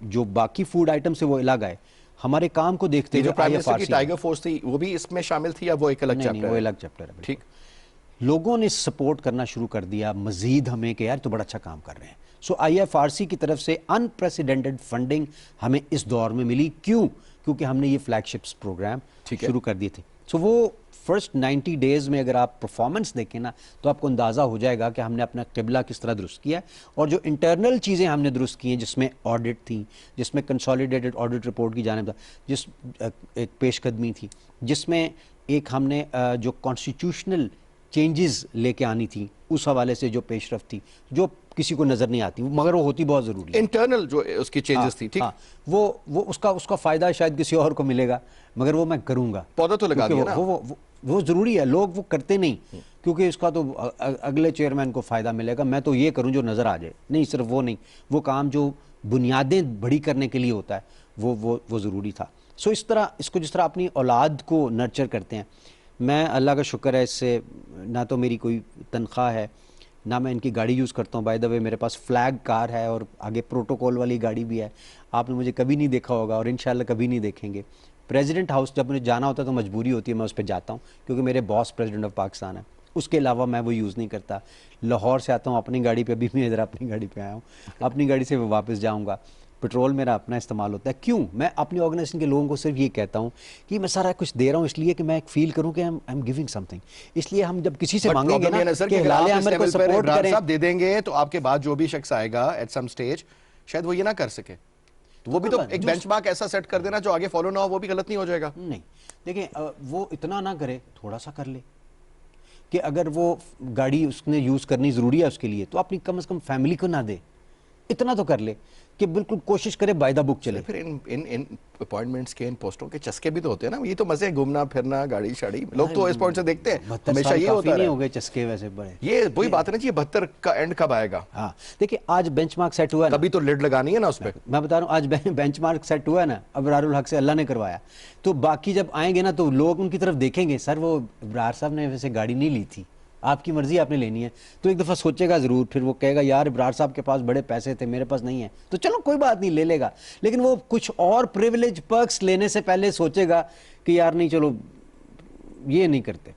جو باقی فوڈ آئٹم سے وہ الگ آئے. ہمارے کام کو دیکھتے یہ جو ہوئے پرائم منسٹر کی ٹائیگر فورس تھی وہ بھی اس میں شامل تھی یا وہ ایک الگ چیپٹر ہے؟ وہ الگ چیپٹر ہے. ٹھیک، لوگوں نے سپورٹ کرنا شروع کر دیا مزید ہمیں کہ یار تو بڑا اچھا کام کر رہے ہیں. سو IFRC کی طرف سے انپریسیڈنٹڈ فنڈنگ ہمیں اس دور میں ملی. کیوں؟ کیونکہ ہم نے یہ فلیگ شپس پروگرام شروع کر دیے تھے. سو وہ فرسٹ 90 ڈیز میں اگر آپ پرفارمنس دیکھیں نا تو آپ کو اندازہ ہو جائے گا کہ ہم نے اپنا قبلہ کس طرح درست کیا ہے. اور جو انٹرنل چیزیں ہم نے درست کی ہیں، جس میں آڈٹ تھی، جس میں کنسالیڈیٹڈ آڈٹ رپورٹ کی جانب جس ایک پیش قدمی تھی، جس میں ایک ہم نے جو کانسٹیٹیوشنل چینجز لے کے آنی تھی، اس حوالے سے جو پیش رفت تھی جو کسی کو نظر نہیں آتی مگر وہ ہوتی بہت ضروری ہے. انٹرنل جو اس کی چینجز تھی، ٹھیک، وہ اس کا فائدہ شاید کسی اور کو ملے گا، مگر وہ میں کروں گا. پودا تو لگا دیا نا. وہ ضروری ہے، لوگ وہ کرتے نہیں کیونکہ اس کا تو اگلے چیئرمین کو فائدہ ملے گا. میں تو یہ کروں جو نظر آ جائے. نہیں، صرف وہ نہیں، وہ کام جو بنیادیں بڑی کرنے کے لیے ہوتا ہے وہ ضروری تھا. سو اس طرح اس کو جس طرح اپنی اولاد کو نرچر کرتے ہیں، میں اللہ کا شکر ہے اس سے نہ تو میری کوئی تنخواہ ہے، نہ میں ان کی گاڑی یوز کرتا ہوں. بائی دا وے میرے پاس فلیگ کار ہے اور آگے پروٹوکول والی گاڑی بھی ہے. آپ نے مجھے کبھی نہیں دیکھا ہوگا اور انشاءاللہ کبھی نہیں دیکھیں گے. پریزیڈنٹ ہاؤس جب مجھے جانا ہوتا ہے تو مجبوری ہوتی ہے، میں اس پہ جاتا ہوں کیونکہ میرے باس پریزیڈنٹ آف پاکستان ہے. اس کے علاوہ میں وہ یوز نہیں کرتا. لاہور سے آتا ہوں اپنی گاڑی پہ، ابھی میں ادھر اپنی گاڑی پہ آیا ہوں، اپنی گاڑی سے واپس جاؤں گا. پیٹرول میرا اپنا استعمال ہوتا ہے. کیوں؟ میں اپنی آرگنائزیشن کے لوگوں کو صرف یہ کہتا ہوں کہ میں سارا کچھ دے رہا ہوں اس لیے کہ میں ایک فیل کروں کہ I am giving something. اس لیے ہم جب کسی سے مانگیں گے نا کہ ہلال احمر کو سپورٹ کریں، صاحب دے دیں گے تو آپ کے بعد جو بھی شخص آئے گا ایٹ سم سٹیج شاید وہ یہ نہ کر سکے. تو وہ بھی تو ایک بینچ مارک ایسا سیٹ کر دینا جو آگے فالو نہ ہو، وہ بھی غلط نہیں ہو جائے گا. نہیں دیکھیں، وہ اتنا نہ کرے، تھوڑا سا کر لے کہ اگر وہ گاڑی اس نے یوز کرنی ضروری ہے اس کے لیے تو اپنی کم از کم فیملی کو نہ دے. اتنا تو کر لے کہ بالکل کوشش کرے بائی دا بک چلے. پھر ان اپوائنٹمنٹس کے، ان پوسٹوں کے چسکے بھی تو ہوتے ہیں نا. یہ تو مزے گھومنا پھرنا، گاڑی شاڑی، لوگ تو اس پوائنٹ سے دیکھتے ہیں. ہمیشہ یہ ہوتا ہے. نہیں ہو گئے چسکے ویسے بڑے. یہ وہی بات ہے نا جی، 72 کا اینڈ کب آئے گا؟ ہاں دیکھیں، آج بینچ مارک سیٹ ہوا ہے، تبھی تو لڈ لگانی ہے نا اس پہ. میں بتا رہا ہوں آج بینچ مارک سیٹ ہوا ہے نا، ابرار الحق سے اللہ نے کروایا. تو باقی جب آئیں گے نا تو لوگ ان کی طرف دیکھیں گے، سر وہ ابرار صاحب نے ویسے گاڑی نہیں لی تھی، آپ کی مرضی آپ نے لینی ہے. تو ایک دفعہ سوچے گا ضرور، پھر وہ کہے گا یار ابرار صاحب کے پاس بڑے پیسے تھے میرے پاس نہیں ہے، تو چلو کوئی بات نہیں، لے لے گا. لیکن وہ کچھ اور پریویلیج پرکس لینے سے پہلے سوچے گا کہ یار نہیں چلو یہ نہیں کرتے.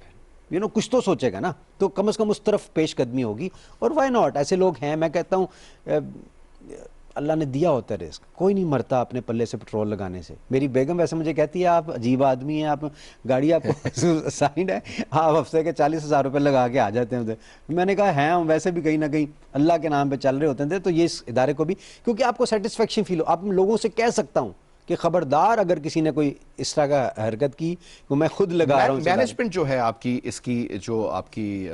پھر کچھ تو سوچے گا نا، تو کم از کم اس طرف پیش قدمی ہوگی. اور وائی ناٹ، ایسے لوگ ہیں. میں کہتا ہوں اللہ نے دیا ہوتا ہے رزق، کوئی نہیں مرتا اپنے پلے سے پیٹرول لگانے سے. میری بیگم ویسے مجھے کہتی ہے آپ عجیب آدمی ہیں، آپ گاڑی آپ کو سائنڈ ہے، آپ ہفتے کے 40,000 روپے لگا کے آ جاتے ہیں ادھر. میں نے کہا ہیں ہم ویسے بھی کہیں نہ کہیں اللہ کے نام پہ چل رہے ہوتے ہیں. تو یہ اس ادارے کو بھی، کیونکہ آپ کو سیٹسفیکشن فیل ہو، آپ لوگوں سے کہہ سکتا ہوں کہ خبردار اگر کسی نے کوئی اس طرح کا حرکت کی تو میں خود لگا رہا ہوں. مینجمنٹ جو ہے آپ کی اس کی جو آپ کی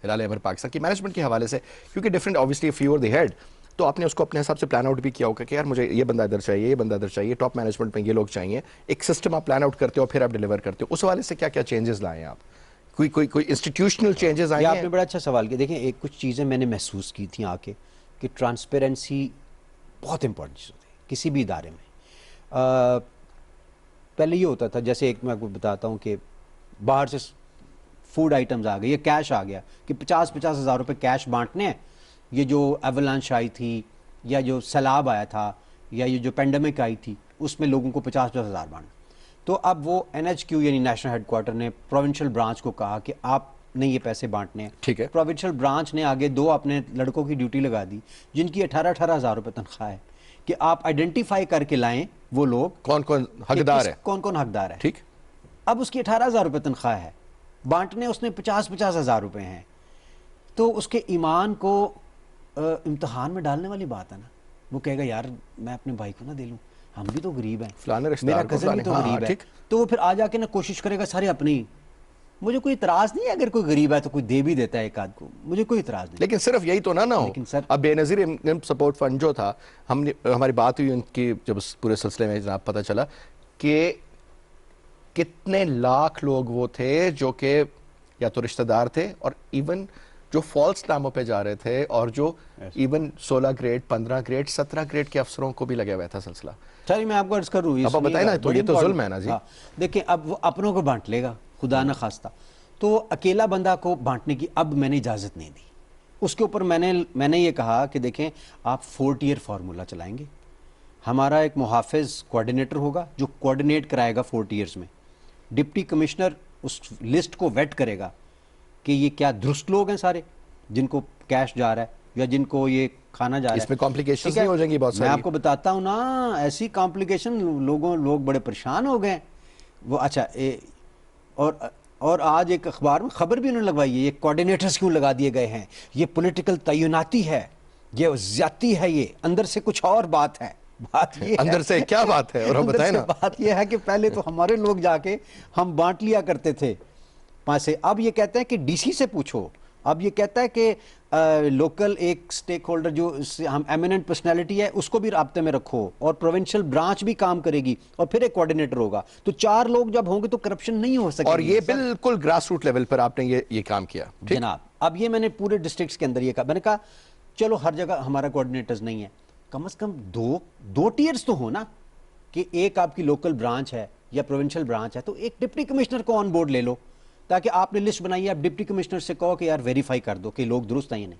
ہلال احمر پاکستان کی مینجمنٹ کے حوالے سے, کیونکہ different obviously if you are the head, تو آپ نے اس کو اپنے حساب سے پلان آؤٹ بھی کیا ہوگا کہ یار مجھے یہ بندہ ادھر چاہیے, یہ بندہ ادھر چاہیے, ٹاپ مینجمنٹ میں یہ لوگ چاہیے, ایک سسٹم آپ پلان آؤٹ کرتے ہو پھر آپ ڈیلیور کرتے ہو. اس حوالے سے کیا کیا چینجز لائے ہیں آپ, کوئی انسٹیٹیوشنل چینجز آئے ہیں؟ آپ نے بڑا اچھا سوال کیا. دیکھیں ایک کچھ چیزیں میں نے محسوس کی تھیں آ کے کہ ٹرانسپیرنسی بہت امپورٹنٹ چیز ہوتی ہے کسی بھی ادارے میں. پہلے یہ ہوتا تھا, جیسے ایک میں آپ کو بتاتا ہوں کہ باہر سے فوڈ آئٹمز آ گئے, یہ کیش آ گیا کہ 50,000 ہزار روپے کیش بانٹنے ہیں. یہ جو ایولانش آئی تھی یا جو سیلاب آیا تھا یا یہ جو پینڈیمک آئی تھی اس میں لوگوں کو 50,000 ہزار بانٹنا. تو اب وہ NHQ یعنی نیشنل ہیڈ کوارٹر نے پروونشل برانچ کو کہا کہ آپ نے یہ پیسے بانٹنے ہیں. ٹھیک ہے. پروونشل برانچ نے آگے 2 اپنے لڑکوں کی ڈیوٹی لگا دی جن کی 18,000 ہزار روپے تنخواہ ہے کہ آپ آئیڈینٹیفائی کر کے لائیں وہ لوگ کون کون حقدار ہے, کون کون حقدار ہے. ٹھیک. اب اس کی 18,000 روپے تنخواہ ہے, بانٹنے اس نے 50,000 ہزار روپے ہیں. تو اس کے ایمان کو امتحان میں ڈالنے والی بات ہے نا. وہ کہے گا یار میں اپنے بھائی کو نہ دے لوں, ہم بھی تو غریب ہیں, فلانے رشتہ میرا دار کو کزن بھی تو فلانے, غریب ہے. ٹھیک. تو وہ پھر آ جا کے نا کوشش کرے گا سارے اپنے ہی. مجھے کوئی اعتراض نہیں ہے اگر کوئی غریب ہے تو کوئی دے بھی دیتا ہے ایک آدھ کو, مجھے کوئی اعتراض نہیں. لیکن صرف یہی تو نہ ہو. لیکن سر اب بے نظیر سپورٹ فنڈ جو تھا, ہماری بات ہوئی ان کی جب اس پورے سلسلے میں جناب پتہ چلا کہ کتنے لاکھ لوگ وہ تھے جو کہ یا تو رشتہ دار تھے اور ایون جو فالس ناموں پہ جا رہے تھے اور جو ایون 16 گریڈ 15 گریڈ 17 گریڈ کے افسروں کو بھی لگا ہوا تھا سلسلہ. چلیے میں آپ کو عرض کروں, اب بتائیں نا, تو یہ تو ظلم ہے نا جی. دیکھیں اب وہ اپنوں کو بانٹ لے گا خدا نہ خواستہ, تو اکیلا بندہ کو بانٹنے کی اب میں نے اجازت نہیں دی. اس کے اوپر میں نے یہ کہا کہ دیکھیں آپ 4 ٹیئر فارمولا چلائیں گے. ہمارا ایک محافظ کوارڈینیٹر ہوگا جو کوارڈینیٹ کرائے گا 4 ٹیئرز میں. ڈپٹی کمشنر اس لسٹ کو ویٹ کرے گا کہ یہ کیا درست لوگ ہیں سارے جن کو کیش جا رہا ہے یا جن کو یہ کھانا جا رہا ہے. اس میں کمپلیکیشنز نہیں ہو جائیں گی بہت ساری؟ میں آپ کو بتاتا ہوں نا, ایسی کمپلیکیشن لوگ بڑے پریشان ہو گئے وہ. اچھا اور آج ایک اخبار میں خبر بھی انہوں نے لگوائی ہے, یہ کوارڈینیٹرز کیوں لگا دیے گئے ہیں, یہ پولیٹیکل تعیناتی ہے, یہ زیادتی ہے, یہ اندر سے کچھ اور بات ہے. بات یہ اندر سے کیا بات ہے, اور ہم بتائیں نا. بات یہ ہے کہ پہلے تو ہمارے لوگ جا کے ہم بانٹ لیا کرتے تھے سے, اب یہ کہتے ہیں کہ ڈی سی سے پوچھو. اب یہ کہتا ہے کہ لوکل ایک سٹیک ہولڈر جو ہم ایمیننٹ پرسنالٹی ہے اس کو بھی رابطے میں رکھو, اور پروونشل برانچ بھی کام کرے گی, اور پھر ایک کوارڈینیٹر ہوگا. تو 4 لوگ جب ہوں گے تو کرپشن نہیں ہو سکے. اور یہ بالکل گراس روٹ لیول پر آپ نے یہ کام کیا جناب. اب یہ میں نے پورے ڈسٹرکٹس کے اندر یہ کہا, میں نے کہا چلو ہر جگہ ہمارا کوارڈینیٹرز نہیں ہے, کم از کم 2 ٹیئرز تو ہو نا, کہ ایک آپ کی لوکل برانچ ہے یا پروونشل برانچ ہے تو ایک ڈپٹی کمشنر کو آن بورڈ لے لو, تاکہ آپ نے لسٹ بنائی ہے, آپ ڈپٹی کمشنر سے کہو کہ یار ویریفائی کر دو کہ لوگ درست ہیں یا نہیں.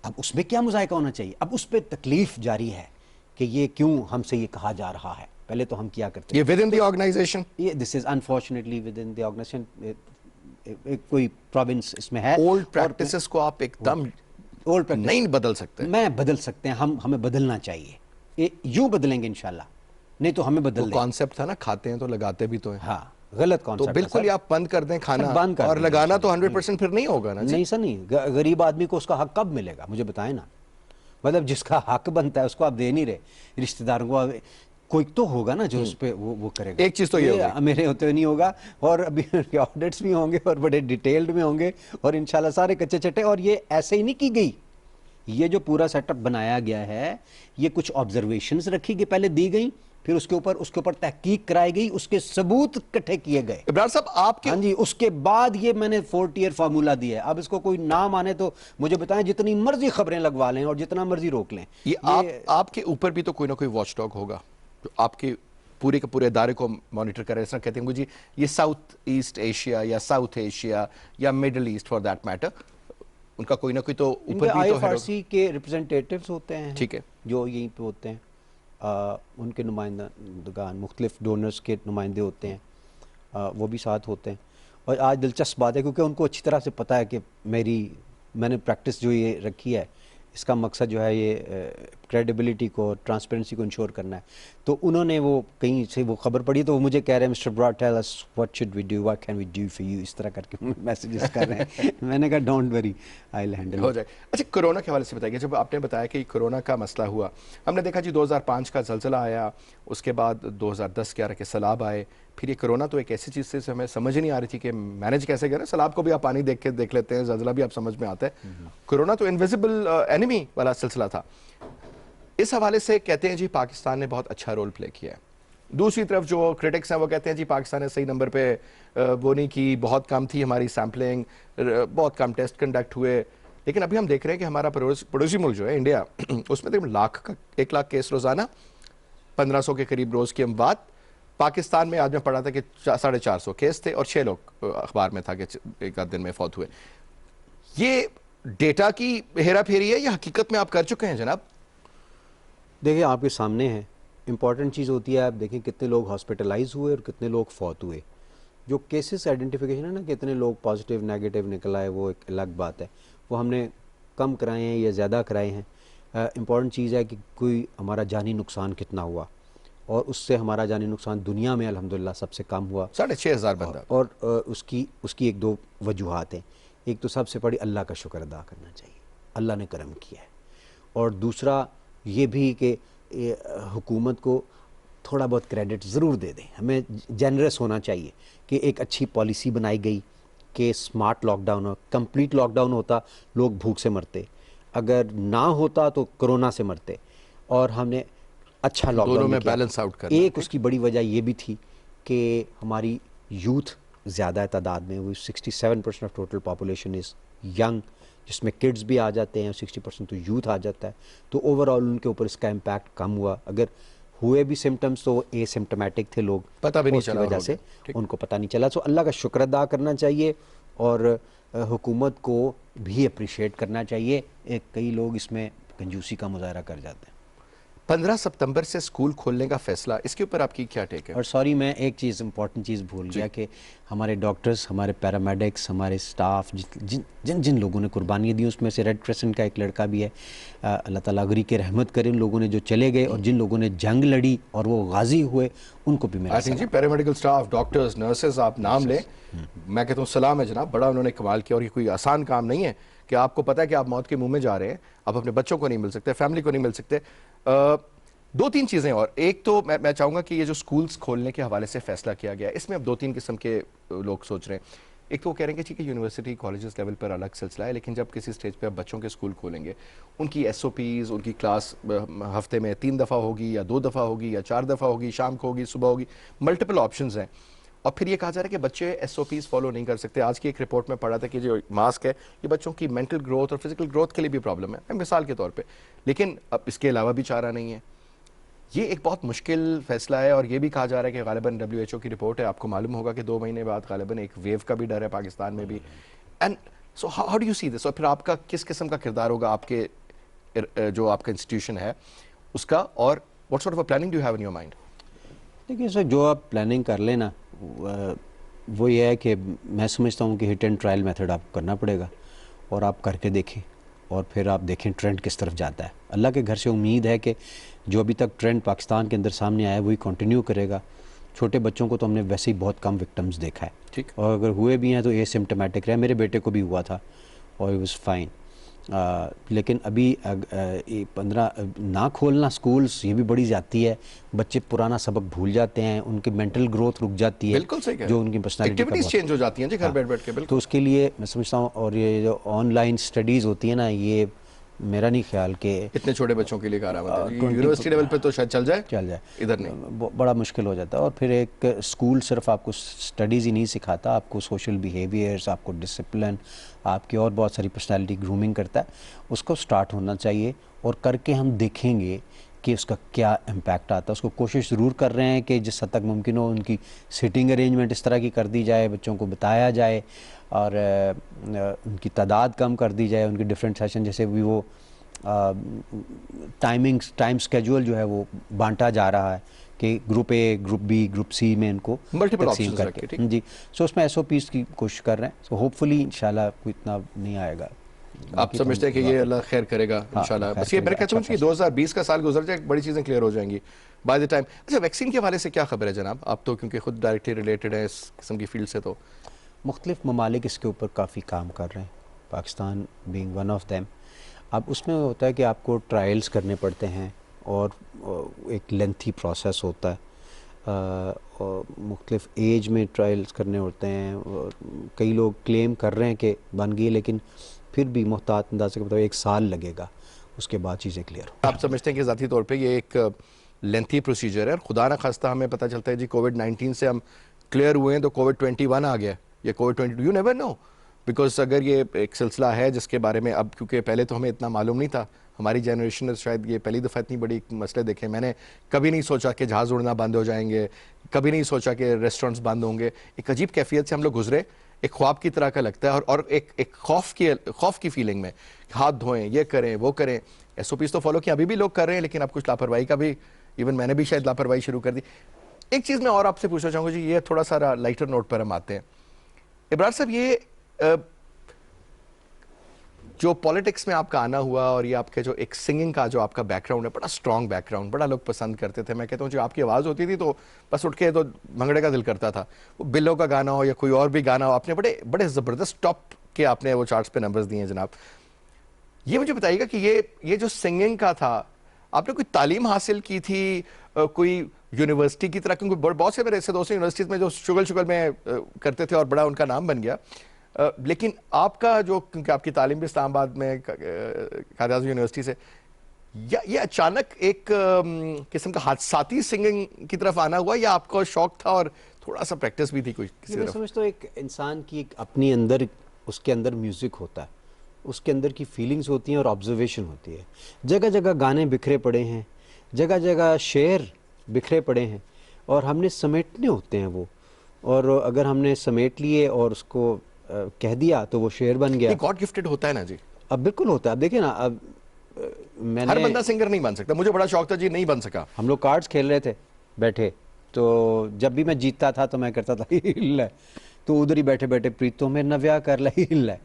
اب اس میں کیا مذائقہ ہونا چاہیے؟ اب اس پہ تکلیف جاری ہے کہ یہ کیوں ہم سے یہ کہا جا رہا ہے. پہلے تو ہم کیا کرتے یہ ود ان دی آرگنائزیشن, یہ this is unfortunately within the organization, کوئی پروونس اس میں ہے. اولڈ پریکٹسز کو آپ ایک دم نہیں بدل سکتے. میں بدل سکتے ہیں, ہمیں بدلنا چاہیے, یوں بدلیں گے انشاءاللہ, نہیں تو ہمیں بدل دیں. کانسیپٹ تھا نا, کھاتے ہیں تو لگاتے بھی تو ہیں. ہاں غلط کانسیپٹ. تو بالکل ہی آپ بند کر دیں کھانا, اور لگانا تو 100% پھر نہیں ہوگا نا. نہیں سر نہیں, غریب آدمی کو اس کا حق کب ملے گا مجھے بتائیں نا. مطلب جس کا حق بنتا ہے اس کو آپ دے نہیں رہے, رشتہ داروں کو کوئی تو ہوگا نا جو اس پہ وہ کرے گا. ایک چیز تو یہ ہوگا, میرے ہوتے نہیں ہوگا, اور ابھی آڈٹس بھی ہوں گے اور بڑے ڈیٹیلڈ میں ہوں گے, اور انشاءاللہ سارے کچے چٹے. اور یہ ایسے ہی نہیں کی گئی, یہ جو پورا سیٹ اپ بنایا گیا ہے یہ کچھ آبزرویشنز رکھی گئی, پہلے دی گئی, پھر اس کے اوپر تحقیق کرائی گئی, اس کے ثبوت اکٹھے کیے گئے. ابراہیم صاحب آپ کے, ہاں جی, اس کے بعد یہ میں نے 4 ٹیئر فارمولا دیا ہے. اب اس کو کوئی نام آنے تو مجھے بتائیں, جتنی مرضی خبریں لگوا لیں اور جتنا مرضی روک لیں. یہ آپ کے اوپر بھی تو کوئی نہ کوئی واچ ڈاگ ہوگا جو آپ کے پورے کے پورے ادارے کو مانیٹر کرے. اس طرح کہتے ہیں جی یہ ساؤتھ ایسٹ ایشیا یا ساؤتھ ایشیا یا Middle East for that matter, ان کا کوئی نہ کوئی تو اوپر بھی تو ہے. IFRC کے ریپرزنٹیٹیوز ہوتے ہیں, ٹھیک ہے, جو یہیں پہ ہوتے ہیں, ان کے نمائندگان, مختلف ڈونرز کے نمائندے ہوتے ہیں, وہ بھی ساتھ ہوتے ہیں. اور آج دلچسپ بات ہے کیونکہ ان کو اچھی طرح سے پتہ ہے کہ میں نے پریکٹس جو یہ رکھی ہے اس کا مقصد جو ہے یہ کریڈیبلٹی کو ٹرانسپیرنسی کو انشور کرنا ہے. تو انہوں نے وہ کہیں سے وہ خبر پڑھی تو وہ مجھے کہہ رہے ہیں mister Broad tell us what should we do what can we do for you, اس طرح کر کے میسیجز کر رہے ہیں. میں نے کہا don't worry I will handle ہو جائے. اچھا کرونا کے حوالے سے بتائیے, جب آپ نے بتایا کہ کرونا کا مسئلہ ہوا, ہم نے دیکھا جی 2005 کا زلزلہ آیا, اس کے بعد 2010-11 کے سیلاب آئے, پھر یہ کرونا تو ایک ایسی چیز سے ہمیں سمجھ نہیں آ رہی تھی کہ مینیج کیسے کریں. سیلاب کو بھی آپ پانی دیکھ لیتے ہیں, زلزلہ بھی آپ سمجھ میں آتا ہے, کرونا تو انویزیبل اینیمی والا سلسلہ تھا. اس حوالے سے کہتے ہیں جی پاکستان نے بہت اچھا رول پلے کیا ہے. دوسری طرف جو کرٹکس ہیں وہ کہتے ہیں جی پاکستان نے صحیح نمبر پہ وہ نہیں کی, بہت کم تھی ہماری سیمپلنگ, بہت کم ٹیسٹ کنڈکٹ ہوئے. لیکن ابھی ہم دیکھ رہے ہیں کہ ہمارا پڑوسی ملک جو ہے انڈیا, اس میں 1 لاکھ کیس روزانہ, 1500 کے قریب روز کی اموات. پاکستان میں آج میں پڑھا تھا کہ 450 کیس تھے اور 6 لوگ اخبار میں تھا کہ ایک آدھ دن میں فوت ہوئے. یہ ڈیٹا کی ہیرا پھیری ہے یا حقیقت میں آپ کر چکے ہیں جناب؟ دیکھیں آپ کے سامنے ہے, امپورٹنٹ چیز ہوتی ہے آپ دیکھیں کتنے لوگ ہاسپٹلائز ہوئے اور کتنے لوگ فوت ہوئے. جو کیسز آئیڈینٹیفیکیشن ہے نا, کتنے لوگ پازیٹیو نیگیٹو نکل آئے, وہ ایک الگ بات ہے. وہ ہم نے کم کرائے ہیں یا زیادہ کرائے ہیں. امپورٹنٹ چیز ہے کہ کوئی ہمارا جانی نقصان کتنا ہوا, اور اس سے ہمارا جانی نقصان دنیا میں الحمدللہ سب سے کم ہوا, 6,500 بندہ. اور اس کی 1-2 وجوہات ہیں. ایک تو سب سے بڑی اللہ کا شکر ادا کرنا چاہیے, اللہ نے کرم کیا ہے. اور دوسرا یہ بھی کہ حکومت کو تھوڑا بہت کریڈٹ ضرور دے دیں, ہمیں جنرس ہونا چاہیے کہ ایک اچھی پالیسی بنائی گئی کہ سمارٹ لاک ڈاؤن ہو. کمپلیٹ لاک ڈاؤن ہوتا لوگ بھوک سے مرتے, اگر نہ ہوتا تو کرونا سے مرتے, اور ہم نے اچھا لاک ڈاؤن دونوں میں بیلنس آؤٹ کرنا. ایک اس کی بڑی وجہ یہ بھی تھی کہ ہماری یوتھ زیادہ ہے تعداد میں, وہ 67% of total population is young, جس میں کڈز بھی آ جاتے ہیں, 60% تو یوتھ آ جاتا ہے. تو اوور آل ان کے اوپر اس کا امپیکٹ کم ہوا. اگر ہوئے بھی سمٹمز تو اے سمٹمیٹک تھے لوگ, پتہ بھی نہیں اس کی چلا وجہ سے ان کو پتہ نہیں چلا. تو اللہ کا شکر ادا کرنا چاہیے اور حکومت کو بھی اپریشیٹ کرنا چاہیے. کئی لوگ اس میں کنجوسی کا مظاہرہ کر جاتے ہیں. 15 ستمبر سے سکول کھولنے کا فیصلہ, اس کے اوپر آپ کی کیا ٹیک ہے؟ اور سوری میں ایک چیز امپورٹنٹ چیز بھول گیا کہ ہمارے ڈاکٹرز, ہمارے پیرامیڈکس, ہمارے سٹاف, جن لوگوں نے قربانیاں دی, اس میں سے ریڈ کریسنٹ کا ایک لڑکا بھی ہے. اللہ تعالیٰ غری کے رحمت کرے ان لوگوں نے جو چلے گئے, اور جن لوگوں نے جنگ لڑی اور وہ غازی ہوئے ان کو بھی میرا سلام. جی پیرامیڈیکل سٹاف, ڈاکٹرز, نرسز, آپ نام لیں, میں کہتا ہوں سلام ہے جناب, بڑا انہوں نے کمال کیا. اور یہ کوئی آسان کام نہیں ہے کہ آپ کو پتہ ہے کہ آپ موت کے منہ میں جا رہے ہیں, آپ اپنے بچوں کو نہیں مل سکتے, فیملی کو نہیں مل سکتے. 2-3 چیزیں اور. ایک تو میں چاہوں گا کہ یہ جو سکولز کھولنے کے حوالے سے فیصلہ کیا گیا, اس میں اب 2-3 قسم کے لوگ سوچ رہے ہیں. ایک تو وہ کہہ رہے ہیں کہ ٹھیک ہے یونیورسٹی کالجز لیول پر الگ سلسلہ ہے, لیکن جب کسی سٹیج پہ اب بچوں کے سکول کھولیں گے, ان کی SOPs, ان کی کلاس ہفتے میں 3 دفعہ ہوگی یا 2 دفعہ ہوگی یا 4 دفعہ ہوگی, شام کو ہوگی, صبح ہوگی, ملٹیپل آپشنز ہیں. اور پھر یہ کہا جا رہا ہے کہ بچے SOPs فالو نہیں کر سکتے. آج کی ایک رپورٹ میں پڑھا تھا کہ جو ماسک ہے یہ بچوں کی مینٹل گروتھ اور فزیکل گروتھ کے لیے بھی پرابلم ہے, مثال کے طور پہ, لیکن اب اس کے علاوہ بھی چارہ نہیں ہے. یہ ایک بہت مشکل فیصلہ ہے. اور یہ بھی کہا جا رہا ہے کہ غالباً WHO کی رپورٹ ہے, آپ کو معلوم ہوگا کہ 2 مہینے بعد غالباً ایک ویو کا بھی ڈر ہے پاکستان میں بھی. And so how do you see this, اور پھر آپ کا کس قسم کا کردار ہوگا آپ کے جو آپ کا انسٹیٹیوشن ہے اس کا, اور what sort of a planning do you have in your mind? دیکھیے سر, جو آپ پلاننگ کر لیں نا, وہ یہ ہے کہ میں سمجھتا ہوں کہ ہٹ اینڈ ٹرائل میتھڈ آپ کو کرنا پڑے گا, اور آپ کر کے دیکھیں, اور پھر آپ دیکھیں ٹرینڈ کس طرف جاتا ہے. اللہ کے گھر سے امید ہے کہ جو ابھی تک ٹرینڈ پاکستان کے اندر سامنے آیا ہے وہی کنٹینیو کرے گا. چھوٹے بچوں کو تو ہم نے ویسے ہی بہت کم وکٹمز دیکھا ہے, ٹھیک, اور اگر ہوئے بھی ہیں تو اے سمٹمیٹک رہے. میرے بیٹے کو بھی ہوا تھا اور اٹ واز فائن. لیکن ابھی 15 نہ کھولنا سکولز, یہ بھی بڑی زیادتی ہے. بچے پرانا سبق بھول جاتے ہیں, ان کی مینٹل گروتھ رک جاتی ہے, بالکل صحیح, جو ان کی پرسنالٹی ایکٹیویٹیز چینج ہو جاتی ہیں جی گھر بیٹھ کے. بالکل, تو اس کے لیے میں سمجھتا ہوں, اور یہ جو آن لائن سٹڈیز ہوتی ہیں نا, یہ میرا نہیں خیال کہ اتنے چھوٹے بچوں کے لیے کارآمد ہے. یونیورسٹی لیول پہ تو شاید چل جائے, ادھر نہیں, بڑا مشکل ہو جاتا ہے. اور پھر ایک اسکول صرف آپ کو سٹڈیز ہی نہیں سکھاتا, آپ کو سوشل بیہیویئرس, آپ کو ڈسپلن, آپ کی اور بہت ساری پرسنالٹی گرومنگ کرتا ہے. اس کو سٹارٹ ہونا چاہیے, اور کر کے ہم دیکھیں گے کہ اس کا کیا امپیکٹ آتا ہے. اس کو کوشش ضرور کر رہے ہیں کہ جس حد تک ممکن ہو ان کی سیٹنگ ارینجمنٹ اس طرح کی کر دی جائے, بچوں کو بتایا جائے, اور ان کی تعداد کم کر دی جائے, ان کی ڈفرینٹ سیشن, جیسے بھی وہ ٹائم سکیجول جو ہے وہ بانٹا جا رہا ہے کہ گروپ اے, گروپ بی, گروپ سی میں ان کو تقسیم کر کے. جی, سو اس میں SOPs کی کوشش کر رہے ہیں. سو ہوپ فلی انشاءاللہ کوئی اتنا نہیں آئے گا. آپ سمجھتے ہیں کہ یہ اللہ خیر کرے گا انشاءاللہ. بس یہ میں کہتا ہوں کہ 2020 کا سال گزر جائے بڑی چیزیں کلیئر ہو جائیں گی بائی دا ٹائم. اچھا ویکسین کے حوالے سے کیا خبر ہے جناب؟ آپ تو کیونکہ خود ڈائریکٹلی ریلیٹڈ ہیں اس قسم کی فیلڈ سے. تو مختلف ممالک اس کے اوپر کافی کام کر رہے ہیں, Pakistan being one of them. اب اس میں ہوتا ہے کہ آپ کو ٹرائلز کرنے پڑتے ہیں اور ایک لینتھی پروسیس ہوتا ہے, مختلف ایج میں ٹرائلز کرنے ہوتے ہیں. کئی لوگ کلیم کر رہے ہیں کہ بن گئی, لیکن پھر بھی محتاط اندازے کے مطابق 1 سال لگے گا, اس کے بعد چیزیں کلیئر ہوں. آپ سمجھتے ہیں کہ ذاتی طور پہ یہ ایک لینتھی پروسیجر ہے, اور خدا نہ خواستہ ہمیں پتہ چلتا ہے جی کووڈ-19 سے ہم کلیئر ہوئے ہیں تو کووڈ-21 آ گیا یا کووڈ-22, یو نیور نو. بیکاز اگر یہ ایک سلسلہ ہے جس کے بارے میں اب, کیونکہ پہلے تو ہمیں اتنا معلوم نہیں تھا, ہماری جنریشن نے شاید یہ پہلی دفعہ اتنی بڑی مسئلے دیکھے. میں نے کبھی نہیں سوچا کہ جہاز اڑنا بند ہو جائیں گے, کبھی نہیں سوچا کہ ریسٹورنٹس بند ہوں گے. ایک عجیب کیفیت سے ہم لوگ گزرے, ایک خواب کی طرح کا لگتا ہے, اور ایک خوف کی فیلنگ میں, ہاتھ دھوئیں, یہ کریں, وہ کریں. ایس او پیز تو فالو کیا ابھی بھی لوگ کر رہے ہیں, لیکن اب کچھ لاپرواہی کا بھی, ایون میں نے بھی شاید لاپرواہی شروع کر دی. ایک چیز میں اور آپ سے پوچھنا چاہوں گا جی, یہ تھوڑا سا لائٹر نوٹ پر ہم آتے ہیں. ابرار صاحب, یہ جو پولیٹکس میں آپ کا آنا ہوا اور یہ آپ کے جو ایک سنگنگ کا جو آپ کا بیک گراؤنڈ ہے, بڑا اسٹرانگ بیک گراؤنڈ, بڑا لوگ پسند کرتے تھے. میں کہتا ہوں جو آپ کی آواز ہوتی تھی تو بس اٹھ کے تو بھنگڑے کا دل کرتا تھا. وہ بلو کا گانا ہو یا کوئی اور بھی گانا ہو, آپ نے بڑے زبردست ٹاپ کے آپ نے وہ چارٹس پہ نمبرز دیے ہیں جناب. یہ مجھے بتائیے گا کہ یہ جو سنگنگ کا تھا, آپ نے کوئی تعلیم حاصل کی تھی کوئی یونیورسٹی کی طرح؟ کیونکہ بہت سے میرے ایسے دوست یونیورسٹیز میں جو شگل میں کرتے تھے اور بڑا ان کا نام بن گیا, لیکن آپ کا جو, کیونکہ آپ کی تعلیم بھی اسلام آباد میں قائد اعظم یونیورسٹی سے, یہ اچانک ایک قسم کا حادثاتی سنگنگ کی طرف آنا ہوا, یا آپ کو شوق تھا اور تھوڑا سا پریکٹس بھی تھی کوئی کسی میں سمجھتا ہوں ایک انسان کی اپنی اندر, اس کے اندر میوزک ہوتا ہے, اس کے اندر کی فیلنگز ہوتی ہیں اور آبزرویشن ہوتی ہے. جگہ جگہ گانے بکھرے پڑے ہیں, جگہ جگہ شعر بکھرے پڑے ہیں, اور ہم نے سمیٹنے ہوتے ہیں وہ, اور اگر ہم نے سمیٹ لیے اور اس کو کہہ دیا تو وہ شعر بن گیا. گاڈ گفٹڈ ہوتا ہے نا جی. اب بالکل ہوتا ہے. اب دیکھیں نا, اب میں نے, ہر بندہ سنگر نہیں بن سکتا. مجھے بڑا شوق تھا جی, نہیں بن سکا. ہم لوگ کارڈز کھیل رہے تھے بیٹھے, تو جب بھی میں جیتتا تھا تو میں کرتا تھا ہل ہے, تو ادھر ہی بیٹھے بیٹھے پریتوں میں نویا کر لے ہل ہے,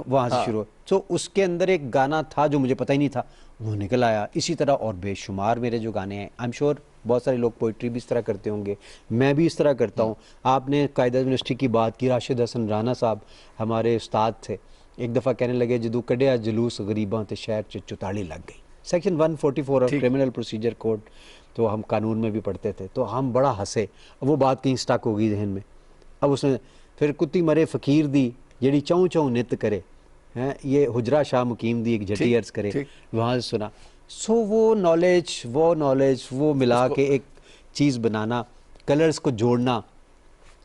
وہاں سے شروع. تو اس کے اندر ایک گانا تھا جو مجھے پتہ ہی نہیں تھا, وہ نکل آیا. اسی طرح اور بے شمار میرے جو گانے ہیں, آئی ایم شیور بہت سارے لوگ پوئٹری بھی اس طرح کرتے ہوں گے, میں بھی اس طرح کرتا ہوں. آپ نے قائد اعظم یونیورسٹی کی بات کی, راشد حسن رانا صاحب ہمارے استاد تھے, ایک دفعہ کہنے لگے جدو کڈیا جلوس غریباں تے شہر چتاڑی لگ گئی. Section 144 of criminal procedure code, تو ہم قانون میں بھی پڑھتے تھے, تو ہم بڑا ہنسے. وہ بات کہیں سٹک ہو گئی ذہن میں. اب اس نے پھر کتی مرے فقیر دی جیڑی چوں چوں نت کرے, یہ حجرہ شاہ مقیم دی ایک جھٹی عرض کرے, وہاں سے سنا. سو وہ نالج وہ ملا کے ایک چیز بنانا, کلرز کو جوڑنا,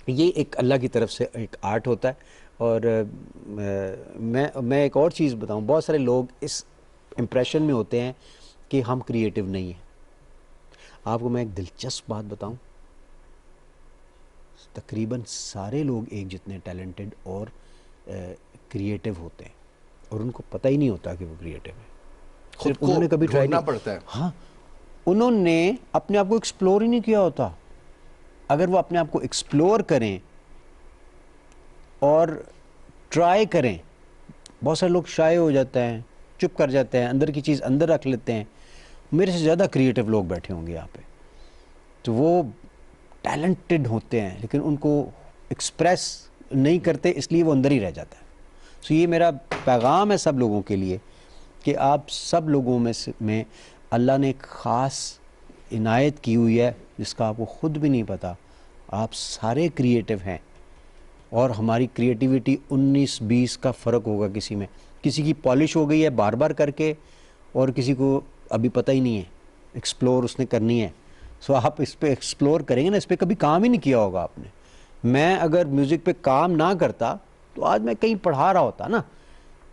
یہ ایک اللہ کی طرف سے ایک آرٹ ہوتا ہے. اور میں ایک اور چیز بتاؤں, بہت سارے لوگ اس امپریشن میں ہوتے ہیں کہ ہم کریٹیو نہیں ہیں. آپ کو میں ایک دلچسپ بات بتاؤں, تقریباً سارے لوگ ایک جتنے ٹیلنٹڈ اور کریٹیو ہوتے ہیں, اور ان کو پتہ ہی نہیں ہوتا کہ وہ کریٹیو ہے. خود کو انہوں نے کبھی ٹرائی ڈھونڈنا پڑتا ہے. ہاں, انہوں نے اپنے آپ کو ایکسپلور ہی نہیں کیا ہوتا. اگر وہ اپنے آپ کو ایکسپلور کریں اور ٹرائی کریں, بہت سارے لوگ شائع ہو جاتے ہیں, چپ کر جاتے ہیں, اندر کی چیز اندر رکھ لیتے ہیں. میرے سے زیادہ کریٹیو لوگ بیٹھے ہوں گے یہاں پہ, تو وہ ٹیلنٹڈ ہوتے ہیں لیکن ان کو ایکسپریس نہیں کرتے, اس لیے وہ اندر ہی رہ جاتا ہے. سو یہ میرا پیغام ہے سب لوگوں کے لیے کہ آپ سب لوگوں میں اللہ نے ایک خاص عنایت کی ہوئی ہے جس کا آپ کو خود بھی نہیں پتا. آپ سارے کریٹیو ہیں, اور ہماری کریٹیوٹی 19-20 کا فرق ہوگا کسی میں. کسی کی پالش ہو گئی ہے بار بار کر کے, اور کسی کو ابھی پتہ ہی نہیں ہے, ایکسپلور اس نے کرنی ہے. سو آپ اس پہ ایکسپلور کریں گے نا, اس پہ کبھی کام ہی نہیں کیا ہوگا آپ نے. میں اگر میوزک پہ کام نہ کرتا تو آج میں کہیں پڑھا رہا ہوتا نا,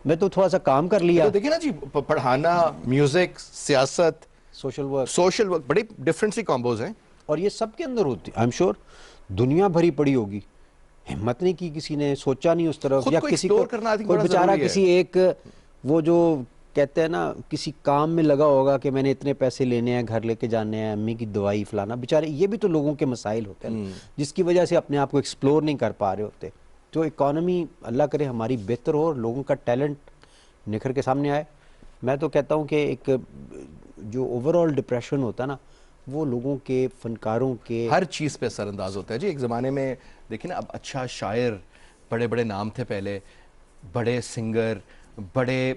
میں تو تھوڑا سا کام کر لیا. دیکھیں نا جی, پڑھانا, میوزک, سیاست, سوشل ورک, بڑی ڈفرینٹ سی کامبوز ہیں, اور یہ سب کے اندر ہوتی ہے. آئی ایم شیور دنیا بھری پڑی ہوگی, ہمت نہیں کی کسی نے, سوچا نہیں اس طرف, یا کسی کو کوئی بیچارہ کسی ایک, وہ جو کہتے ہیں نا کسی کام میں لگا ہوگا کہ میں نے اتنے پیسے لینے ہیں, گھر لے کے جانے ہیں, امی کی دوائی فلانا, بیچارے یہ بھی تو لوگوں کے مسائل ہوتے ہیں جس کی وجہ سے اپنے آپ کو ایکسپلور نہیں کر پا رہے ہوتے. تو اکانومی اللہ کرے ہماری بہتر ہو, اور لوگوں کا ٹیلنٹ نکھر کے سامنے آئے. میں تو کہتا ہوں کہ ایک جو اوور آل ڈپریشن ہوتا ہے نا وہ لوگوں کے فنکاروں کے ہر چیز پہ اثر انداز ہوتا ہے جی. ایک زمانے میں دیکھیں نا اب اچھا شاعر, بڑے بڑے نام تھے پہلے, بڑے سنگر, بڑے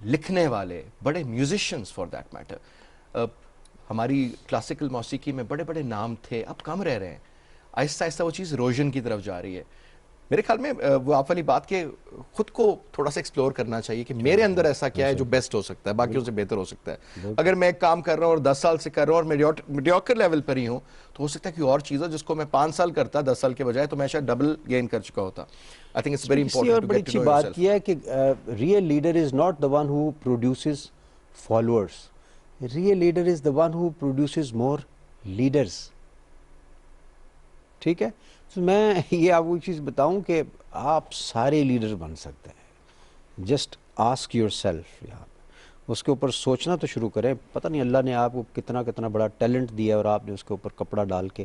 لکھنے والے, بڑے میوزیشنز فار دیٹ میٹر. ہماری کلاسیکل موسیقی میں بڑے بڑے نام تھے, اب کم رہ رہے ہیں. آہستہ آہستہ وہ چیز روشن کی طرف جا رہی ہے. میرے خیال میں وہ آپ والی بات کہ خود کو تھوڑا سا ایکسپلور کرنا چاہیے کہ میرے اندر ایسا کیا ہے جو بیسٹ ہو سکتا ہے, باقیوں سے بہتر ہو سکتا ہے. اگر میں ایک کام کر رہا ہوں اور 10 سال سے کر رہا ہوں اور میڈیوکر لیول پر ہی ہوں تو ہو سکتا ہے کہ اور چیز ہے جس کو میں 5 سال کرتا 10 سال کے بجائے تو میں شاید ڈبل گین کر چکا ہوتا. I think it's very important to بڑی گیٹ اچھی ٹو نو بات یورسیلف. کیا ہے کہ real leader is not the one who produces followers, real leader is the one who produces more leaders. ٹھیک ہے, تو میں یہ آپ کو چیز بتاؤں کہ آپ سارے لیڈر بن سکتے ہیں. جسٹ آسک یور سیلف, اس کے اوپر سوچنا تو شروع کریں. پتہ نہیں اللہ نے آپ کو کتنا بڑا ٹیلنٹ دیا اور آپ نے اس کے اوپر کپڑا ڈال کے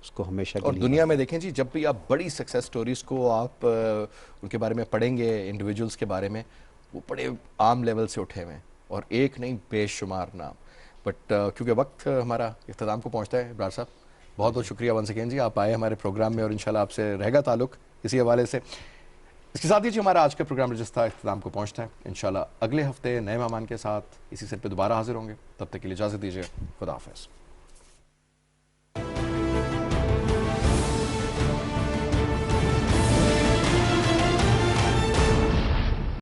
اس کو ہمیشہ کے اور لیے دنیا میں دیکھیں جی, جب بھی آپ بڑی سکسیس سٹوریز کو آپ ان کے بارے میں پڑھیں گے, انڈیویجولز کے بارے میں, وہ بڑے عام لیول سے اٹھے ہوئے ہیں اور ایک نہیں بے شمار نام. بٹ کیونکہ وقت ہمارا اختتام کو پہنچتا ہے, ابرار صاحب بہت بہت شکریہ ونس اگین جی, آپ آئے ہمارے پروگرام میں اور انشاءاللہ آپ سے رہے گا تعلق اسی حوالے سے. اس کے ساتھ ہی جی ہمارا آج کا پروگرام رجستہ اختتام کو پہنچتا ہے. انشاءاللہ اگلے ہفتے نئے مہمان کے ساتھ اسی سیٹ پہ دوبارہ حاضر ہوں گے. تب تک کے لیے اجازت دیجیے. خدا حافظ.